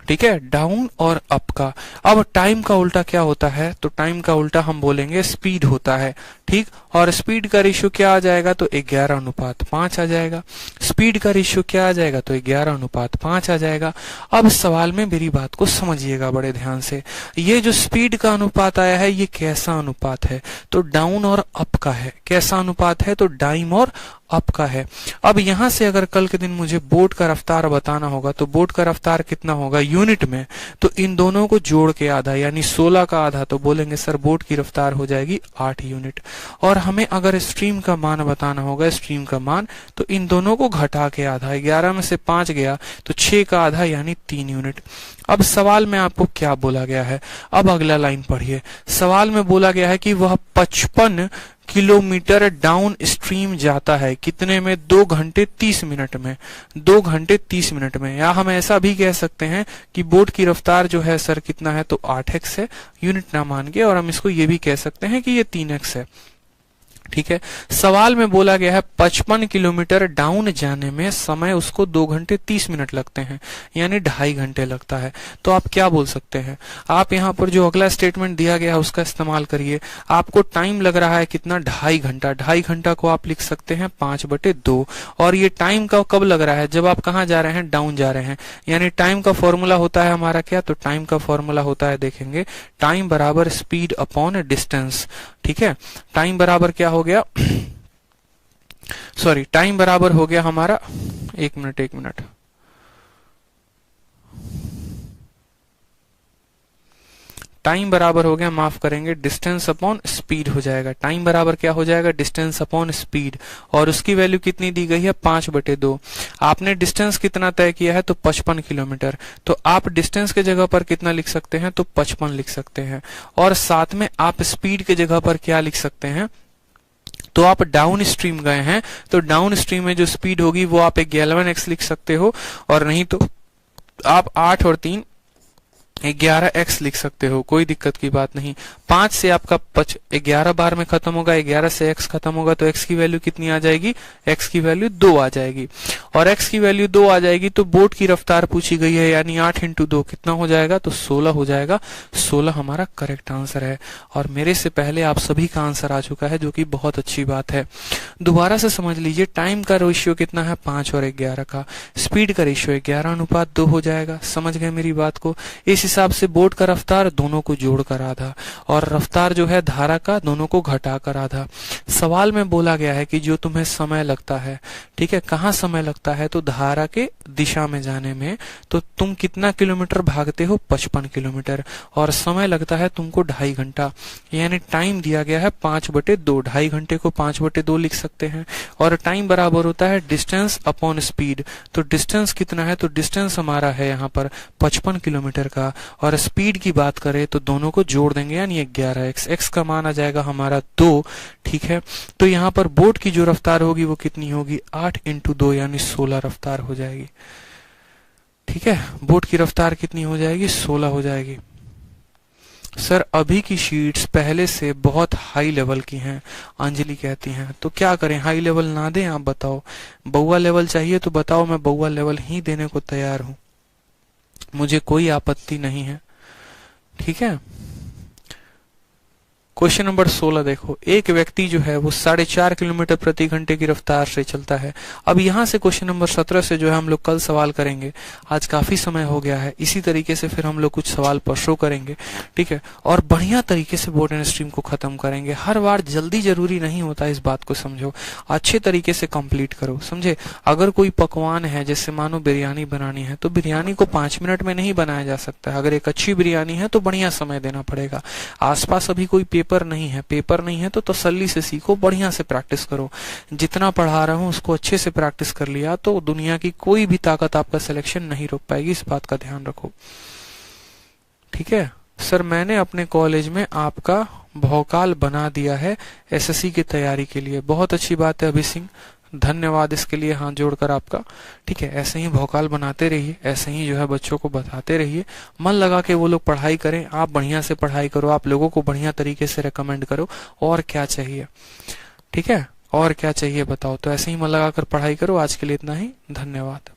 S1: ठीक है, डाउन और अप का। अब टाइम का उल्टा क्या होता है, तो टाइम का उल्टा हम बोलेंगे स्पीड होता है, ठीक। और स्पीड का रेशियो क्या आ जाएगा, तो 11:5 आ जाएगा। स्पीड का रेशियो क्या आ जाएगा, तो 11:5 आ जाएगा। अब सवाल में मेरी बात को समझिएगा बड़े ध्यान से, ये जो स्पीड का अनुपात आया है ये कैसा अनुपात है, तो डाउन और अप का है। कैसा अनुपात है, तो डाउन और अप का है। अब यहां से अगर कल के दिन मुझे बोट का रफ्तार बताना होगा, तो बोट का रफ्तार कितना होगा यूनिट में, तो इन दोनों को जोड़ के आधा, यानी 16 का आधा, तो बोलेंगे सर बोट की रफ्तार हो जाएगी 8 यूनिट। और हमें अगर स्ट्रीम का मान बताना होगा, स्ट्रीम का मान, तो इन दोनों को घटा के आधा, 11 में से 5 गया तो 6 का आधा यानी 3 यूनिट। अब सवाल में आपको क्या बोला गया है, अब अगला लाइन पढ़िए। सवाल में बोला गया है कि वह 55 किलोमीटर डाउन स्ट्रीम जाता है, कितने में, 2 घंटे 30 मिनट में, 2 घंटे 30 मिनट में। या हम ऐसा भी कह सकते हैं कि बोट की रफ्तार जो है सर कितना है, तो 8x है, यूनिट ना मान के, और हम इसको ये भी कह सकते हैं कि ये 3x है, ठीक है। सवाल में बोला गया है 55 किलोमीटर डाउन जाने में समय उसको 2 घंटे 30 मिनट लगते हैं, यानी 2.5 घंटे लगता है। तो आप क्या बोल सकते हैं, आप यहाँ पर जो अगला स्टेटमेंट दिया गया है उसका इस्तेमाल करिए। आपको टाइम लग रहा है कितना, 2.5 घंटा। 2.5 घंटा को आप लिख सकते हैं 5/2। और ये टाइम का कब लग रहा है, जब आप कहाँ जा रहे हैं, डाउन जा रहे हैं। यानी टाइम का फॉर्मूला होता है हमारा क्या, तो टाइम का फॉर्मूला होता है, देखेंगे, टाइम बराबर स्पीड अपॉन डिस्टेंस, ठीक है। टाइम बराबर क्या हो गया, सॉरी, टाइम बराबर हो गया हमारा, एक मिनट, टाइम बराबर हो गया, माफ करेंगे, डिस्टेंस अपॉन स्पीड हो जाएगा। टाइम बराबर क्या हो जाएगा, डिस्टेंस अपॉन स्पीड, और उसकी वैल्यू कितनी दी गई है, 5/2। आपने डिस्टेंस कितना तय किया है, तो 55 किलोमीटर, तो आप डिस्टेंस के जगह पर कितना लिख सकते हैं, तो 55 लिख सकते हैं। और साथ में आप स्पीड के जगह पर क्या लिख सकते हैं, तो आप डाउन स्ट्रीम गए हैं, तो डाउन स्ट्रीम में जो स्पीड होगी वो आप 11x लिख सकते हो, और नहीं तो आप 8 और 3 11x लिख सकते हो, कोई दिक्कत की बात नहीं। 5 से आपका 11 बार में खत्म होगा, 11 से x खत्म होगा, तो x की वैल्यू कितनी आ जाएगी, x की वैल्यू 2 आ जाएगी। और x की वैल्यू 2 आ जाएगी तो बोट की रफ्तार पूछी गई है, यानी 8 × 2 कितना हो जाएगा, तो 16 हो जाएगा। 16 हमारा करेक्ट आंसर है, और मेरे से पहले आप सभी का आंसर आ चुका है, जो कि बहुत अच्छी बात है। दोबारा से समझ लीजिए, टाइम का रेशियो कितना है, 5 और 11 का। स्पीड का रेशियो 11:2 हो जाएगा। समझ गए मेरी बात को। इस हिसाब से बोट का रफ्तार दोनों को जोड़कर आधा, और रफ्तार जो है धारा का दोनों को घटाकर आधा। सवाल में बोला गया है कि जो तुम्हें समय लगता है, ठीक है, कहाँ समय लगता है, तो धारा के दिशा में जाने में, तो तुम कितना किलोमीटर भागते हो, 55 किलोमीटर, और समय लगता है तुमको 2.5 घंटा, यानी टाइम दिया गया है 5/2। 2.5 घंटे को 5/2 लिख सकते हैं। और टाइम बराबर होता है डिस्टेंस अपॉन स्पीड, तो डिस्टेंस कितना है, तो डिस्टेंस हमारा है यहाँ पर 55 किलोमीटर का, और स्पीड की बात करें तो दोनों को जोड़ देंगे, यानी 11x। x का मान आ जाएगा हमारा 2, ठीक है। तो यहाँ पर बोट की जो रफ्तार होगी वो कितनी होगी, 8 × 2 यानी 16 रफ्तार हो जाएगी, ठीक है। बोट की रफ्तार कितनी हो जाएगी, 16 हो जाएगी। सर अभी की शीट्स पहले से बहुत हाई लेवल की हैं, अंजलि कहती हैं, तो क्या करें, हाई लेवल ना दें, आप बताओ। बउआ लेवल चाहिए तो बताओ, मैं बउआ लेवल ही देने को तैयार हूं, मुझे कोई आपत्ति नहीं है, ठीक है। क्वेश्चन नंबर 16 देखो, एक व्यक्ति जो है वो 4.5 किलोमीटर प्रति घंटे की रफ्तार से चलता है। अब यहाँ से क्वेश्चन नंबर 17 से जो है हम लोग कल सवाल करेंगे, आज काफी समय हो गया है। इसी तरीके से फिर हम लोग कुछ सवाल परसों करेंगे, ठीक है, और बढ़िया तरीके से बोर्ड एंड स्ट्रीम को खत्म करेंगे। हर बार जल्दी जरूरी नहीं होता, इस बात को समझो, अच्छे तरीके से कंप्लीट करो, समझे। अगर कोई पकवान है, जैसे मानो बिरयानी बनानी है, तो बिरयानी को 5 मिनट में नहीं बनाया जा सकता है। अगर एक अच्छी बिरयानी है तो बढ़िया समय देना पड़ेगा। आसपास अभी कोई पेपर नहीं है तो तसल्ली से सीखो, बढ़िया से प्रैक्टिस करो। जितना पढ़ा रहा हूं उसको अच्छे से प्रैक्टिस कर लिया तो दुनिया की कोई भी ताकत आपका सिलेक्शन नहीं रोक पाएगी, इस बात का ध्यान रखो, ठीक है। सर मैंने अपने कॉलेज में आपका भौकाल बना दिया है एसएससी की तैयारी के लिए। बहुत अच्छी बात है अभी सिंह, धन्यवाद इसके लिए हाथ जोड़कर आपका, ठीक है। ऐसे ही भौकाल बनाते रहिए, ऐसे ही जो है बच्चों को बताते रहिए, मन लगा के वो लोग पढ़ाई करें, आप बढ़िया से पढ़ाई करो, आप लोगों को बढ़िया तरीके से रेकमेंड करो। और क्या चाहिए, ठीक है, और क्या चाहिए बताओ। तो ऐसे ही मन लगा कर पढ़ाई करो। आज के लिए इतना ही, धन्यवाद।